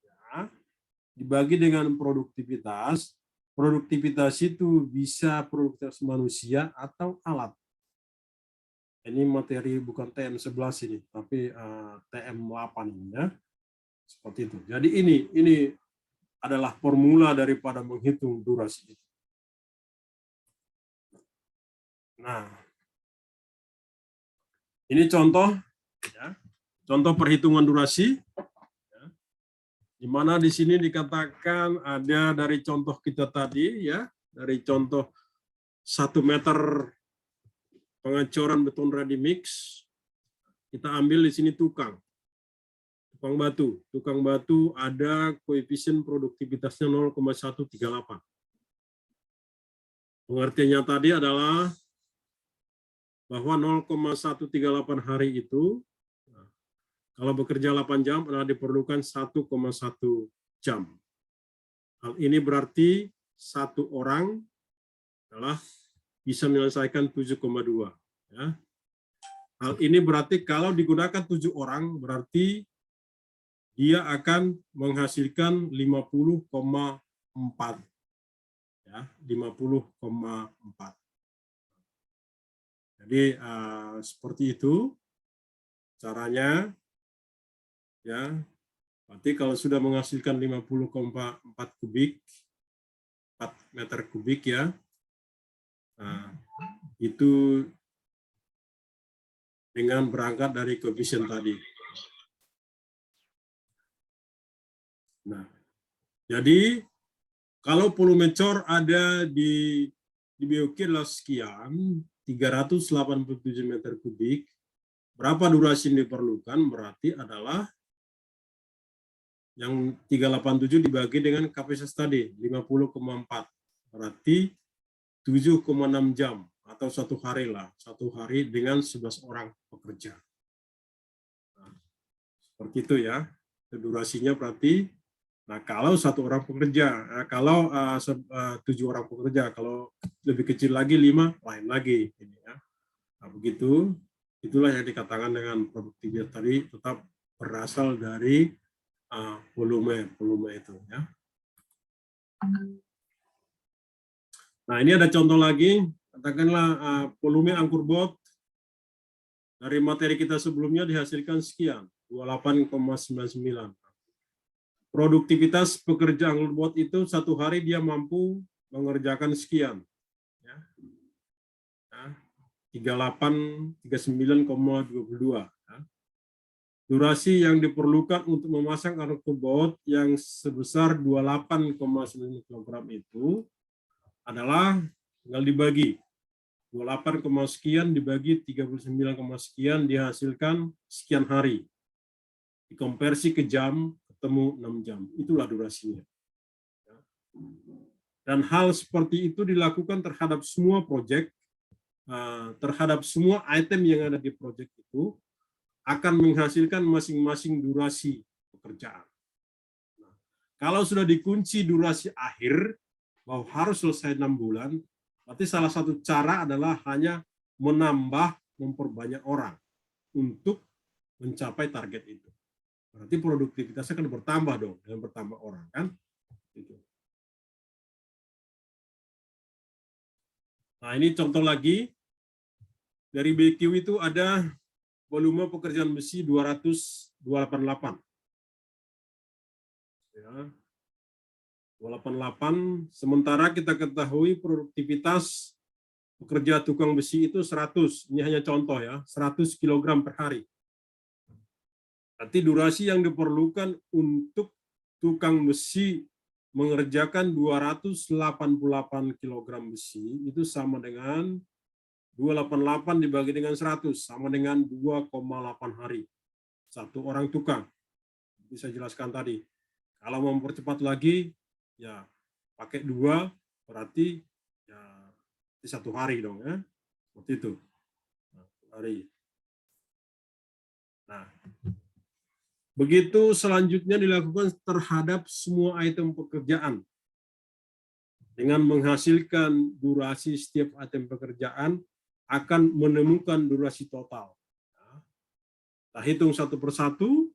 A: Ya. Dibagi dengan produktivitas, produktivitas itu bisa produktivitas manusia atau alat. Ini materi bukan TM11 ini, tapi TM8 ya. Seperti itu. Jadi ini adalah formula daripada menghitung durasi itu. Nah, ini contoh, ya, contoh perhitungan durasi, ya, di mana di sini dikatakan ada dari contoh kita tadi, ya, dari contoh 1 meter pengecoran beton ready mix, kita ambil di sini tukang batu. Tukang batu ada koefisien produktivitasnya 0,138. Pengertiannya tadi adalah bahwa 0,138 hari itu, kalau bekerja 8 jam adalah diperlukan 1,1 jam. Hal ini berarti satu orang adalah bisa menyelesaikan 7,2. Ya. Hal ini berarti kalau digunakan 7 orang, berarti dia akan menghasilkan 50,4. Ya, 50,4. Jadi seperti itu caranya, ya. Berarti kalau sudah menghasilkan 50,4 kubik, 4 meter kubik, ya, itu dengan berangkat dari koefisien tadi. Nah, jadi kalau volume cor ada di BOQ adalah sekian, 387 meter kubik, berapa durasi yang diperlukan? Berarti adalah yang 387 dibagi dengan kapasitas tadi, 50,4. Berarti 7,6 jam atau 1 hari lah. 1 hari dengan 11 orang pekerja. Nah, seperti itu ya. Durasinya berarti, nah kalau 1 orang pekerja, kalau 7 orang pekerja, kalau lebih kecil lagi 5, lain lagi. Ini ya. Nah, begitu, itulah yang dikatakan dengan produktivitas tadi tetap berasal dari volume itu ya. Nah, ini ada contoh lagi, katakanlah volume angkur bot dari materi kita sebelumnya dihasilkan sekian, 28,99. Produktivitas pekerja angkur bot itu 1 hari dia mampu mengerjakan sekian, ya. 39,22. Durasi yang diperlukan untuk memasang angkur bot yang sebesar 28,9 kg itu adalah tinggal dibagi 28, sekian dibagi 39, sekian dihasilkan sekian hari. Dikonversi ke jam ketemu 6 jam. Itulah durasinya. Dan hal seperti itu dilakukan terhadap semua proyek, terhadap semua item yang ada di proyek itu akan menghasilkan masing-masing durasi pekerjaan. Nah, kalau sudah dikunci durasi akhir, bahwa harus selesai 6 bulan, berarti salah satu cara adalah hanya menambah, memperbanyak orang untuk mencapai target itu. Berarti produktivitasnya akan bertambah dong, dengan bertambah orang, kan? Gitu. Nah, ini contoh lagi. Dari BQ itu ada volume pekerjaan besi 288. Ya. 288, sementara kita ketahui produktivitas pekerja tukang besi itu 100, ini hanya contoh ya, 100 kg per hari. Berarti durasi yang diperlukan untuk tukang besi mengerjakan 288 kg besi itu sama dengan 288 dibagi dengan 100, sama dengan 2,8 hari. 1 orang tukang. Bisa jelaskan tadi. Kalau mau mempercepat lagi, ya pakai 2, berarti ya 1 hari dong ya, seperti itu. Hari. Nah, begitu selanjutnya dilakukan terhadap semua item pekerjaan dengan menghasilkan durasi setiap item pekerjaan akan menemukan durasi total. Kita hitung satu persatu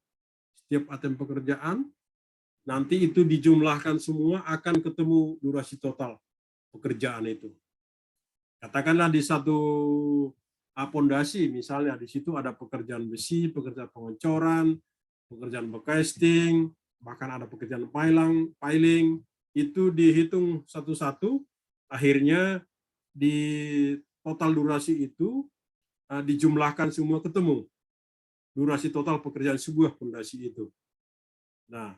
A: setiap item pekerjaan. Nanti itu dijumlahkan semua akan ketemu durasi total pekerjaan itu. Katakanlah di satu pondasi, misalnya di situ ada pekerjaan besi, pekerjaan pengecoran, pekerjaan becasting, bahkan ada pekerjaan piling, itu dihitung satu-satu, akhirnya di total durasi itu dijumlahkan semua ketemu durasi total pekerjaan sebuah fondasi itu. Nah,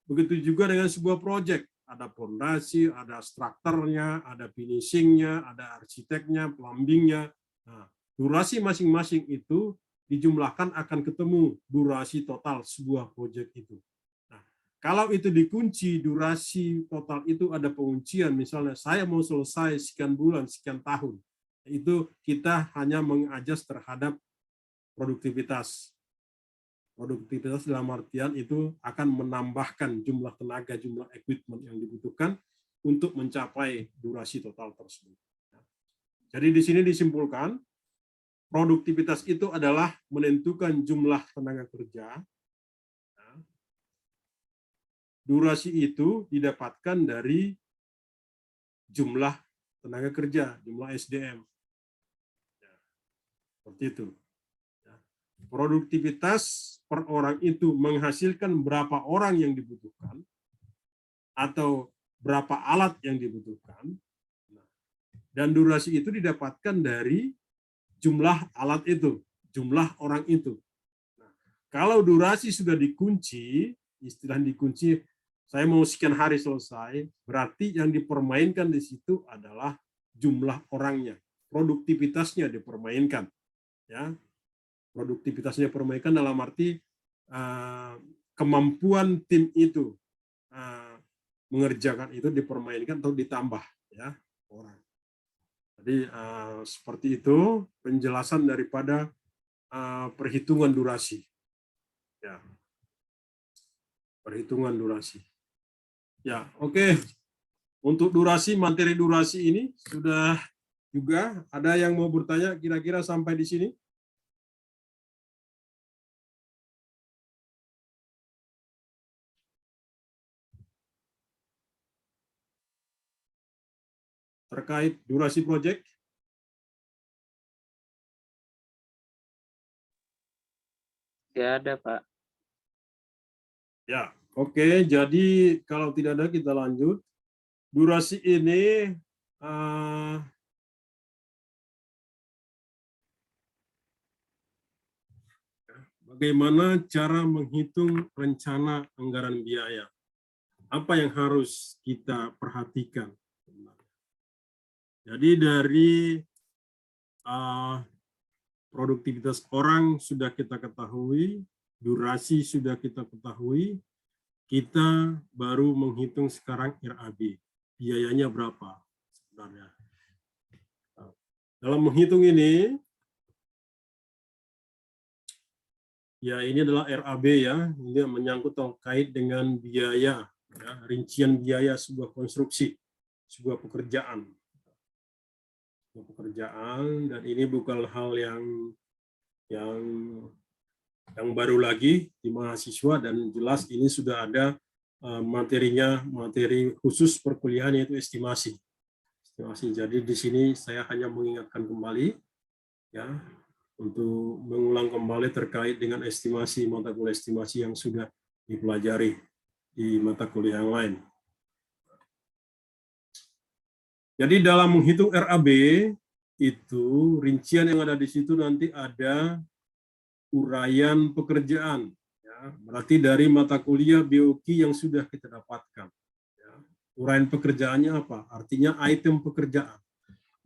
A: begitu juga dengan sebuah proyek, ada fondasi, ada strukturnya, ada finishingnya, ada arsiteknya, plumbingnya. Nah, durasi masing-masing itu dijumlahkan akan ketemu durasi total sebuah proyek itu. Nah, kalau itu dikunci, durasi total itu ada penguncian, misalnya saya mau selesai sekian bulan, sekian tahun, itu kita hanya mengadjust terhadap produktivitas. Produktivitas dalam artian itu akan menambahkan jumlah tenaga, jumlah equipment yang dibutuhkan untuk mencapai durasi total tersebut. Jadi di sini disimpulkan, produktivitas itu adalah menentukan jumlah tenaga kerja. Durasi itu didapatkan dari jumlah tenaga kerja, jumlah SDM. Seperti itu. Produktivitas per orang itu menghasilkan berapa orang yang dibutuhkan atau berapa alat yang dibutuhkan, dan durasi itu didapatkan dari jumlah alat itu, jumlah orang itu. Nah, kalau durasi sudah dikunci, istilah dikunci, saya mau sekian hari selesai, berarti yang dipermainkan di situ adalah jumlah orangnya, produktivitasnya dipermainkan, ya. Produktivitasnya permainkan dalam arti kemampuan tim itu mengerjakan itu dipermainkan atau ditambah, ya, orang. Jadi seperti itu penjelasan daripada perhitungan durasi, ya, perhitungan durasi. Ya, oke. Untuk durasi, materi durasi ini sudah juga. Ada yang mau bertanya kira-kira sampai di sini? Terkait durasi proyek?
B: Tidak ada, Pak.
A: Ya, oke. Jadi kalau tidak ada kita lanjut. Durasi ini bagaimana cara menghitung rencana anggaran biaya? Apa yang harus kita perhatikan? Jadi dari produktivitas orang sudah kita ketahui, durasi sudah kita ketahui, kita baru menghitung sekarang RAB. Biayanya berapa sebenarnya? Dalam menghitung ini, ya ini adalah RAB ya, ini menyangkut terkait dengan biaya, ya, rincian biaya sebuah konstruksi, sebuah pekerjaan, dan ini bukan hal yang baru lagi di mahasiswa, dan jelas ini sudah ada materinya, materi khusus perkuliahan yaitu estimasi. Jadi di sini saya hanya mengingatkan kembali, ya, untuk mengulang kembali terkait dengan estimasi, mata kuliah estimasi yang sudah dipelajari di mata kuliah yang lain. Jadi dalam menghitung RAB itu rincian yang ada di situ nanti ada uraian pekerjaan, ya, berarti dari mata kuliah BOQ yang sudah kita dapatkan. Ya. Uraian pekerjaannya apa? Artinya item pekerjaan.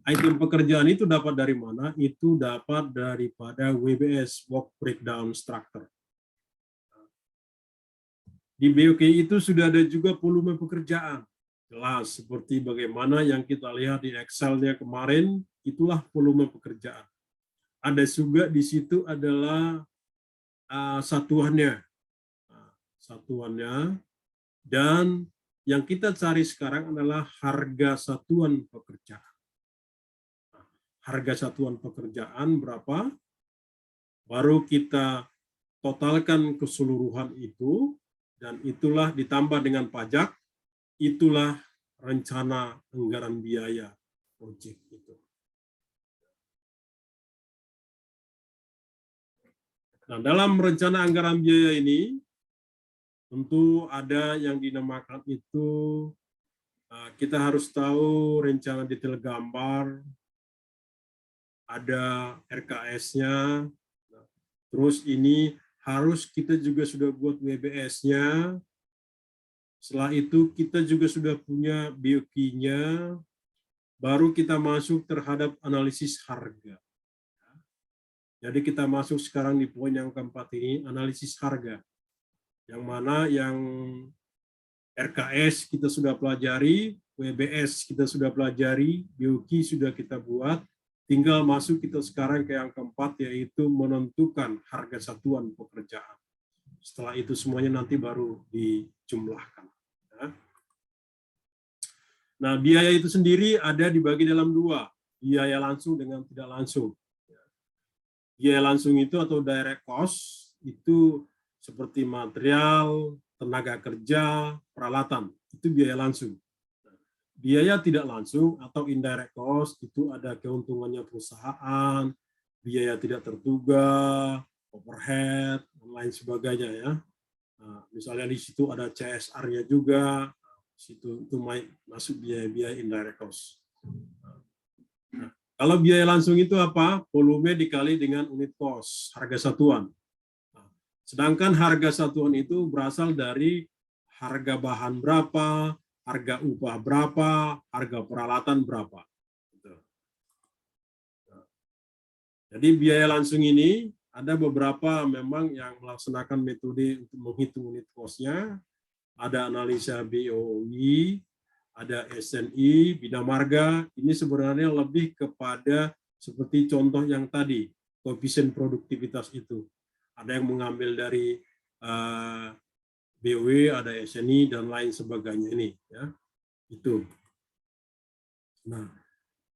A: Item pekerjaan itu dapat dari mana? Itu dapat daripada WBS, Work Breakdown Structure. Di BOQ itu sudah ada juga volume pekerjaan. Jelas, seperti bagaimana yang kita lihat di Excel-nya kemarin, itulah volume pekerjaan. Ada juga di situ adalah satuannya. Dan yang kita cari sekarang adalah harga satuan pekerjaan. Harga satuan pekerjaan berapa, baru kita totalkan keseluruhan itu, dan itulah ditambah dengan pajak, itulah rencana anggaran biaya proyek itu. Nah, dalam rencana anggaran biaya ini, tentu ada yang dinamakan itu, kita harus tahu rencana detail gambar, ada RKS-nya, terus ini harus kita juga sudah buat WBS-nya, setelah itu kita juga sudah punya BOQ-nya, baru kita masuk terhadap analisis harga. Jadi kita masuk sekarang di poin yang keempat ini, analisis harga. Yang mana yang RKS kita sudah pelajari, WBS kita sudah pelajari, BOQ sudah kita buat, tinggal masuk kita sekarang ke yang keempat, yaitu menentukan harga satuan pekerjaan. Setelah itu semuanya nanti baru dijumlahkan. Nah, biaya itu sendiri ada dibagi dalam dua, biaya langsung dengan tidak langsung. Biaya langsung itu atau direct cost itu seperti material, tenaga kerja, peralatan, itu biaya langsung. Biaya tidak langsung atau indirect cost itu ada keuntungannya perusahaan, biaya tidak terduga, overhead, dan lain sebagainya ya. Nah, misalnya di situ ada CSR-nya juga, situ itu masuk biaya-biaya indirect cost. Nah, kalau biaya langsung itu apa? Volume dikali dengan unit cost, harga satuan. Nah, sedangkan harga satuan itu berasal dari harga bahan berapa, harga upah berapa, harga peralatan berapa. Nah, jadi biaya langsung ini ada beberapa memang yang melaksanakan metode untuk menghitung unit cost-nya. Ada analisa BOI, ada SNI, Bina Marga. Ini sebenarnya lebih kepada seperti contoh yang tadi, koefisien produktivitas itu. Ada yang mengambil dari BOI, ada SNI, dan lain sebagainya ini. Ya, itu. Nah,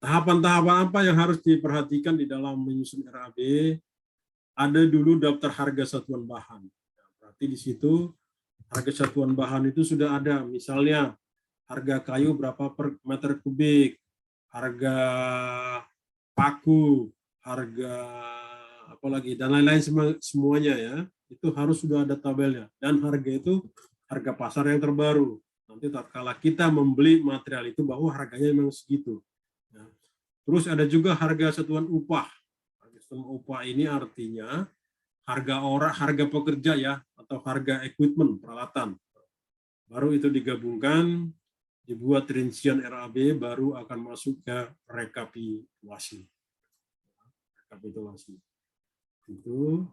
A: tahapan-tahapan apa yang harus diperhatikan di dalam menyusun RAB? Ada dulu daftar harga satuan bahan. Berarti di situ harga satuan bahan itu sudah ada, misalnya harga kayu berapa per meter kubik, harga paku, harga apalagi dan lain-lain semuanya ya, itu harus sudah ada tabelnya. Dan harga itu harga pasar yang terbaru. Nanti tatkala kita membeli material itu bahwa harganya memang segitu. Ya. Terus ada juga harga satuan upah. Harga satuan upah ini artinya harga orang, harga pekerja ya, atau harga equipment, peralatan. Baru itu digabungkan, dibuat rincian RAB, baru akan masuk ke rekapitulasi. Rekapitulasi. Itu.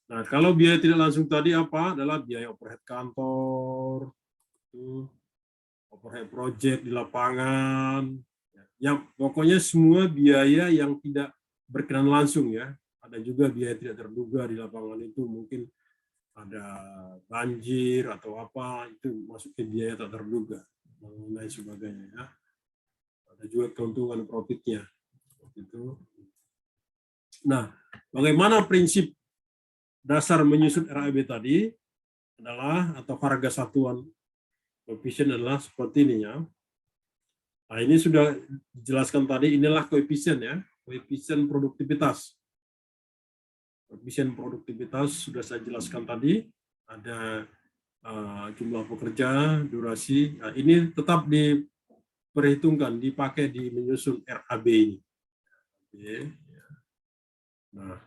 A: Nah, kalau biaya tidak langsung tadi apa? Adalah biaya overhead kantor, overhead project di lapangan. Ya, pokoknya semua biaya yang tidak berkenan langsung ya. Ada juga biaya tidak terduga di lapangan itu, mungkin ada banjir atau apa, itu masuk ke biaya tak terduga dan lain sebagainya ya. Ada juga keuntungan profitnya. Gitu. Nah, bagaimana prinsip dasar menyusun RAB tadi adalah, atau harga satuan koefisien adalah seperti ini ya. Nah, ini sudah dijelaskan tadi, inilah koefisien ya, koefisien produktivitas. Koefisien produktivitas sudah saya jelaskan tadi, ada jumlah pekerja, durasi. Nah, ini tetap diperhitungkan, dipakai di menyusun RAB ini. Oke. Nah,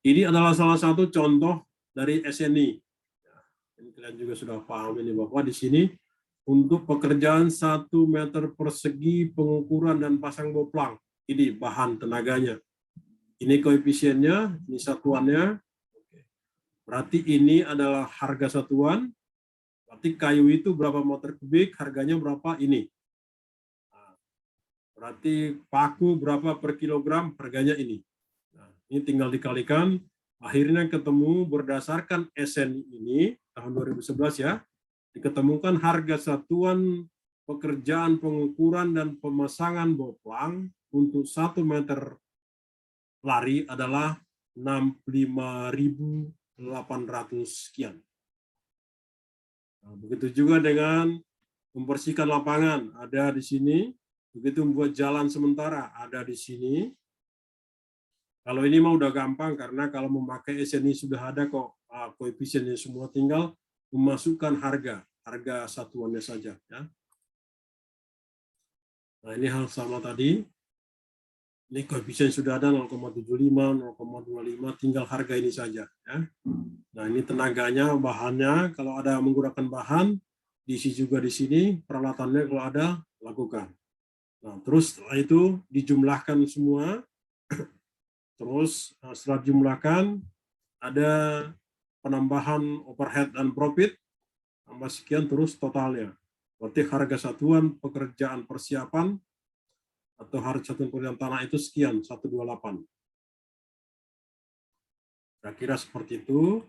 A: ini adalah salah satu contoh dari SNI. Ini kalian juga sudah paham ini bahwa di sini untuk pekerjaan 1 meter persegi pengukuran dan pasang boplang, ini bahan tenaganya. Ini koefisiennya, ini satuannya. Berarti ini adalah harga satuan. Berarti kayu itu berapa meter kubik, harganya berapa ini. Nah, berarti paku berapa per kilogram, harganya ini. Nah, ini tinggal dikalikan. Akhirnya ketemu berdasarkan SNI ini, tahun 2011 ya, diketemukan harga satuan pekerjaan pengukuran dan pemasangan boplang untuk 1 meter lari adalah 65.800 sekian. Nah, begitu juga dengan membersihkan lapangan, ada di sini. Begitu membuat jalan sementara, ada di sini. Kalau ini mah udah gampang, karena kalau memakai SNI sudah ada kok koefisiennya semua, tinggal memasukkan harga satuannya saja. Ya. Nah, ini hal sama tadi. Ini koefisien sudah ada 0,75, 0,25, tinggal harga ini saja. Ya. Nah, ini tenaganya, bahannya, kalau ada menggunakan bahan, diisi juga di sini, peralatannya kalau ada, lakukan. Nah, terus setelah itu dijumlahkan semua, terus setelah dijumlahkan, ada penambahan overhead dan profit, tambah sekian terus totalnya. Berarti harga satuan pekerjaan persiapan atau harga satuan pekerjaan tanah itu sekian, 128. Kira-kira seperti itu.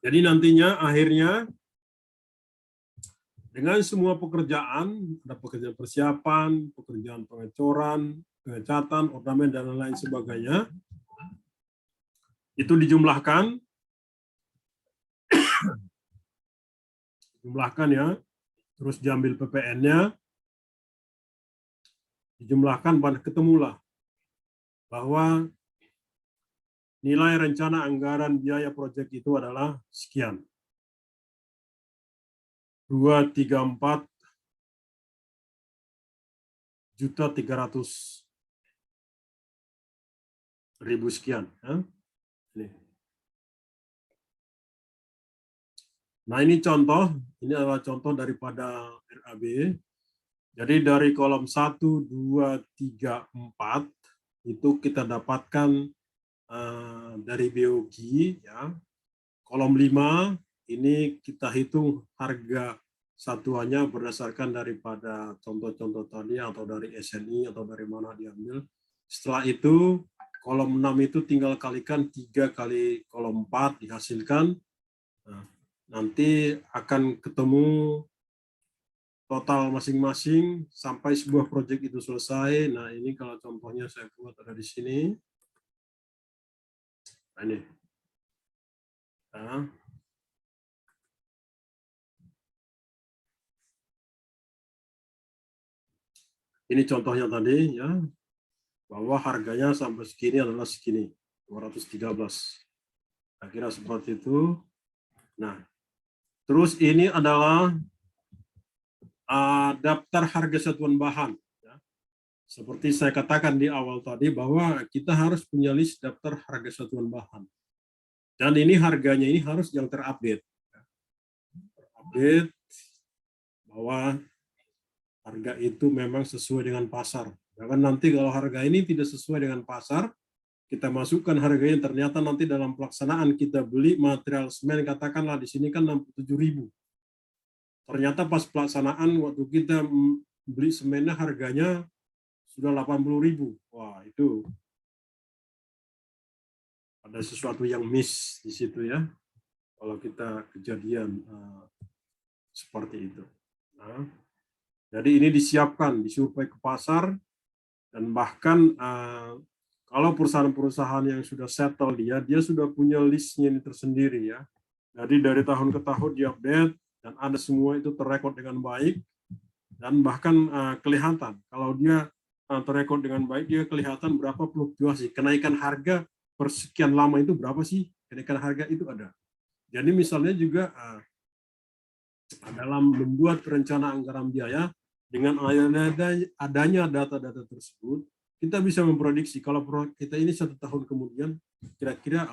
A: Jadi nantinya akhirnya dengan semua pekerjaan, ada pekerjaan persiapan, pekerjaan pengecoran, pengecatan, ornamen, dan lain sebagainya, itu dijumlahkan ya, terus diambil PPN-nya, dijumlahkan, ketemulah bahwa nilai rencana anggaran biaya proyek itu adalah sekian. 234.300.000 sekian. Ya. Nah, ini adalah contoh daripada RAB. Jadi dari kolom 1, 2, 3, 4 itu kita dapatkan dari BOG, ya. Kolom 5 ini kita hitung harga satuannya berdasarkan daripada contoh-contoh tadi atau dari SNI atau dari mana diambil. Setelah itu kolom 6 itu tinggal kalikan 3 kali kolom 4 dihasilkan. Nah, nanti akan ketemu total masing-masing sampai sebuah proyek itu selesai. Nah, ini kalau contohnya saya buat ada di sini. Nah, ini. Nah. Ini contohnya tadi, ya, bahwa harganya sampai segini adalah segini, 213. Kira-kira seperti itu. Nah, terus ini adalah daftar harga satuan bahan. Ya. Seperti saya katakan di awal tadi bahwa kita harus punya list daftar harga satuan bahan. Dan ini harganya ini harus yang terupdate. Terupdate bahwa harga itu memang sesuai dengan pasar. Jangan nanti kalau harga ini tidak sesuai dengan pasar, kita masukkan harganya, ternyata nanti dalam pelaksanaan kita beli material semen, katakanlah di sini kan 67.000. Ternyata pas pelaksanaan waktu kita beli semennya harganya sudah 80.000. Wah, itu ada sesuatu yang miss di situ, ya. Kalau kita kejadian seperti itu. Nah, jadi ini disiapkan, disurvei ke pasar, dan bahkan kalau perusahaan-perusahaan yang sudah settle dia sudah punya listnya ini tersendiri, ya. Jadi dari tahun ke tahun diupdate dan ada semua itu terrekod dengan baik, dan bahkan kelihatan kalau dia terrekod dengan baik, dia kelihatan berapa fluktuasi kenaikan harga per sekian lama itu berapa sih kenaikan harga itu ada. Jadi misalnya juga dalam membuat rencana anggaran biaya, dengan adanya data-data tersebut, kita bisa memprediksi kalau kita ini 1 tahun kemudian, kira-kira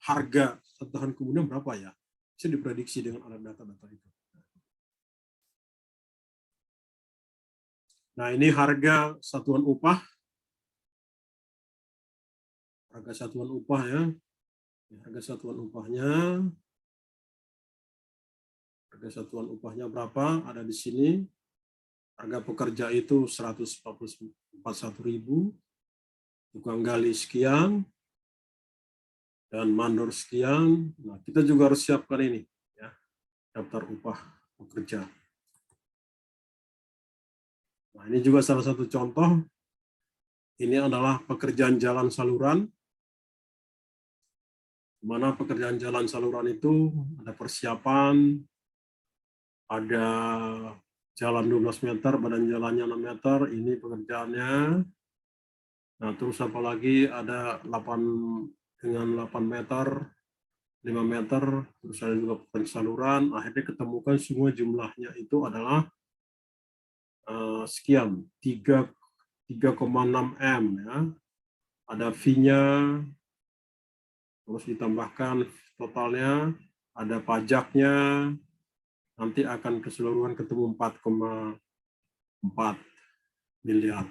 A: harga 1 tahun kemudian berapa, ya. Bisa diprediksi dengan ada data-data itu. Nah, ini harga satuan upah. Harga satuan upah, ya. Harga satuan upahnya. Harga satuan upahnya berapa? Ada di sini. Harga pekerja itu 141.000, tukang gali sekian, dan mandor sekian. Nah, kita juga harus siapkan ini, ya, daftar upah pekerja. Nah, ini juga salah satu contoh. Ini adalah pekerjaan jalan saluran. di mana pekerjaan jalan saluran itu ada persiapan, ada jalan 12 meter, badan jalannya 6 meter, ini pekerjaannya. Nah, terus apa lagi, ada 8 dengan 8 meter, 5 meter, terus ada juga saluran, akhirnya ketemukan semua jumlahnya itu adalah sekian, 3,6 M ya. Ada fee-nya, terus ditambahkan totalnya, ada pajaknya, nanti akan keseluruhan ketemu 4,4 miliar.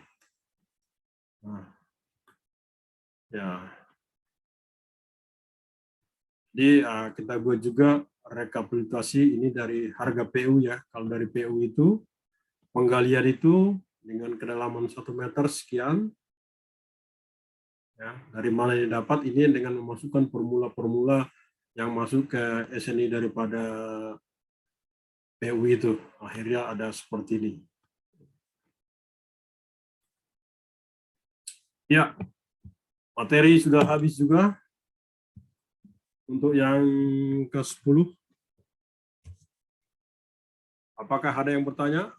A: Nah, ya. Jadi kita buat juga rekapitulasi ini dari harga PU ya. Kalau dari PU itu, penggalian itu dengan kedalaman 1 meter sekian, ya, dari mana yang dapat ini dengan memasukkan formula-formula yang masuk ke SNI daripada PU itu. Akhirnya ada seperti ini. Ya, materi sudah habis juga. Untuk yang ke-10, apakah ada yang bertanya?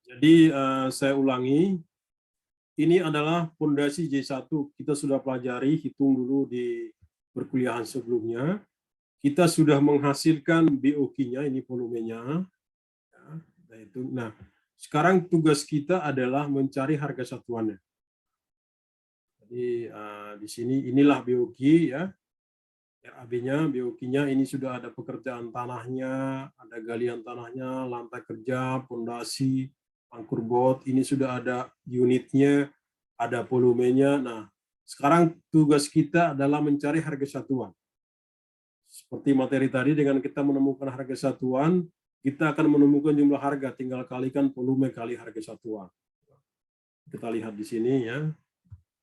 A: Jadi saya ulangi, ini adalah fondasi J1. Kita sudah pelajari, hitung dulu di perkuliahan sebelumnya. Kita sudah menghasilkan BOQ-nya, ini volumenya. Nah, sekarang tugas kita adalah mencari harga satuannya. Jadi di sini inilah BOQ ya. RAB-nya, BOQ-nya ini sudah ada pekerjaan tanahnya, ada galian tanahnya, lantai kerja, fondasi, angkur bot, ini sudah ada unitnya, ada volumenya. Nah, sekarang tugas kita adalah mencari harga satuan. Seperti materi tadi, dengan kita menemukan harga satuan, kita akan menemukan jumlah harga, tinggal kalikan volume kali harga satuan. Kita lihat di sini ya.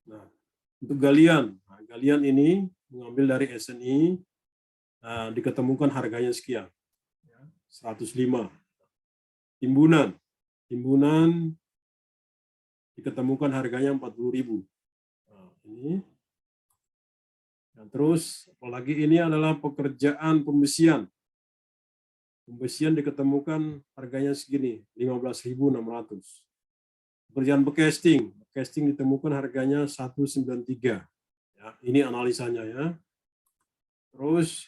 A: Nah, untuk galian, galian ini mengambil dari SNI, diketemukan harganya sekian, 105. Timbunan diketemukan harganya 40.000. Nah, ini. Dan terus, apalagi ini adalah pekerjaan pembesian. Pembesian diketemukan harganya segini, 15.600. Pekerjaan becasting ditemukan harganya 193. Ya, ini analisanya ya. Terus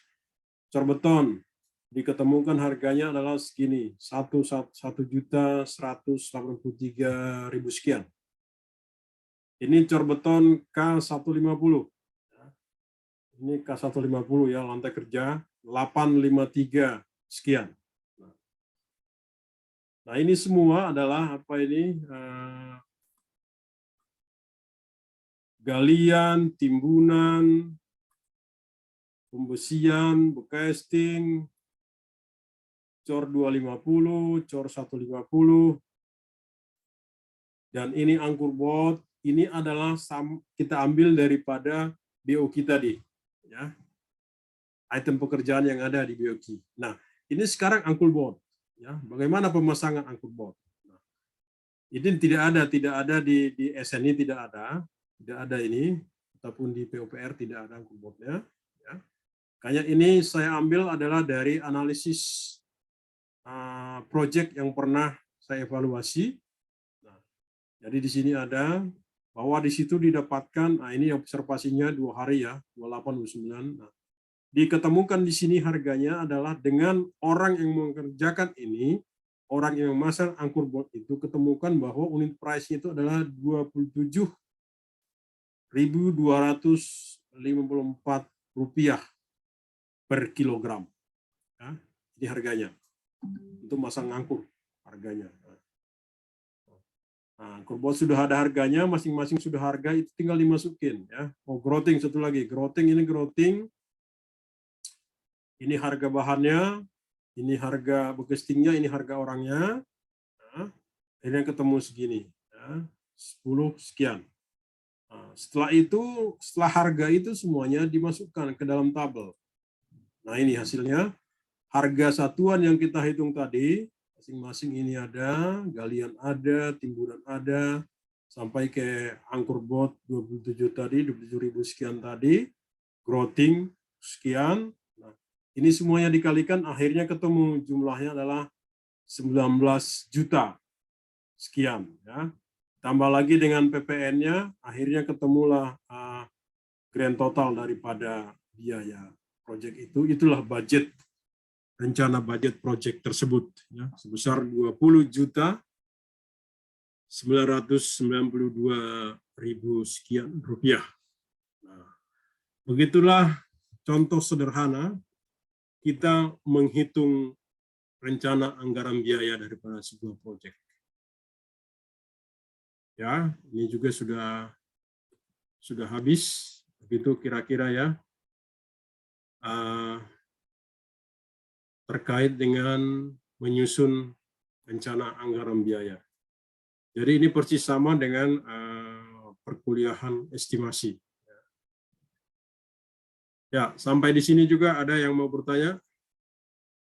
A: cor beton diketemukan harganya adalah segini, 1.183.000 sekian. Ini cor beton K150. Ini K150 ya, lantai kerja 853 sekian. Nah, ini semua adalah apa ini? Galian, timbunan, pembesian, becasting, cor 250, cor 150, dan ini angkur bot. Ini adalah kita ambil daripada BOQ tadi. Ya, item pekerjaan yang ada di BOQ. Nah, ini sekarang angkul bot. Ya, bagaimana pemasangan angkul bot? Nah, ini tidak ada di SNI, tidak ada ini, ataupun di PUPR tidak ada angkul botnya. Ya. Kayak ini saya ambil adalah dari analisis project yang pernah saya evaluasi. Nah, jadi di sini ada bahwa di situ didapatkan, nah ini observasinya 2 hari ya, 28-29. Nah, diketemukan di sini harganya adalah dengan orang yang mengerjakan ini, orang yang memasang angkur bot itu ketemukan bahwa unit price-nya itu adalah 27.254 rupiah per kilogram. Ya, ini harganya untuk masang angkur harganya. Nah, angkur bot sudah ada harganya, masing-masing sudah harga, itu tinggal dimasukin ya. Oh, grouting satu lagi, grouting ini harga bahannya, ini harga becastingnya, ini harga orangnya. Nah, ini yang ketemu segini, ya, 10 sekian. Nah, setelah harga itu semuanya dimasukkan ke dalam tabel. Nah, ini hasilnya harga satuan yang kita hitung tadi, masing-masing ini ada, galian ada, timbunan ada, sampai ke angkur bot 27 tadi, 27.000 sekian tadi, grouting sekian. Nah, ini semuanya dikalikan, akhirnya ketemu jumlahnya adalah 19 juta sekian. Ya. Tambah lagi dengan PPN-nya, akhirnya ketemulah grand total daripada biaya proyek itu. Itulah budget, rencana budget proyek tersebut, ya, sebesar 20.992.000 sekian rupiah. Nah, begitulah contoh sederhana kita menghitung rencana anggaran biaya daripada sebuah proyek. Ya, ini juga sudah habis, begitu kira-kira ya, terkait dengan menyusun rencana anggaran biaya. Jadi ini persis sama dengan perkuliahan estimasi. Ya, sampai di sini juga ada yang mau bertanya?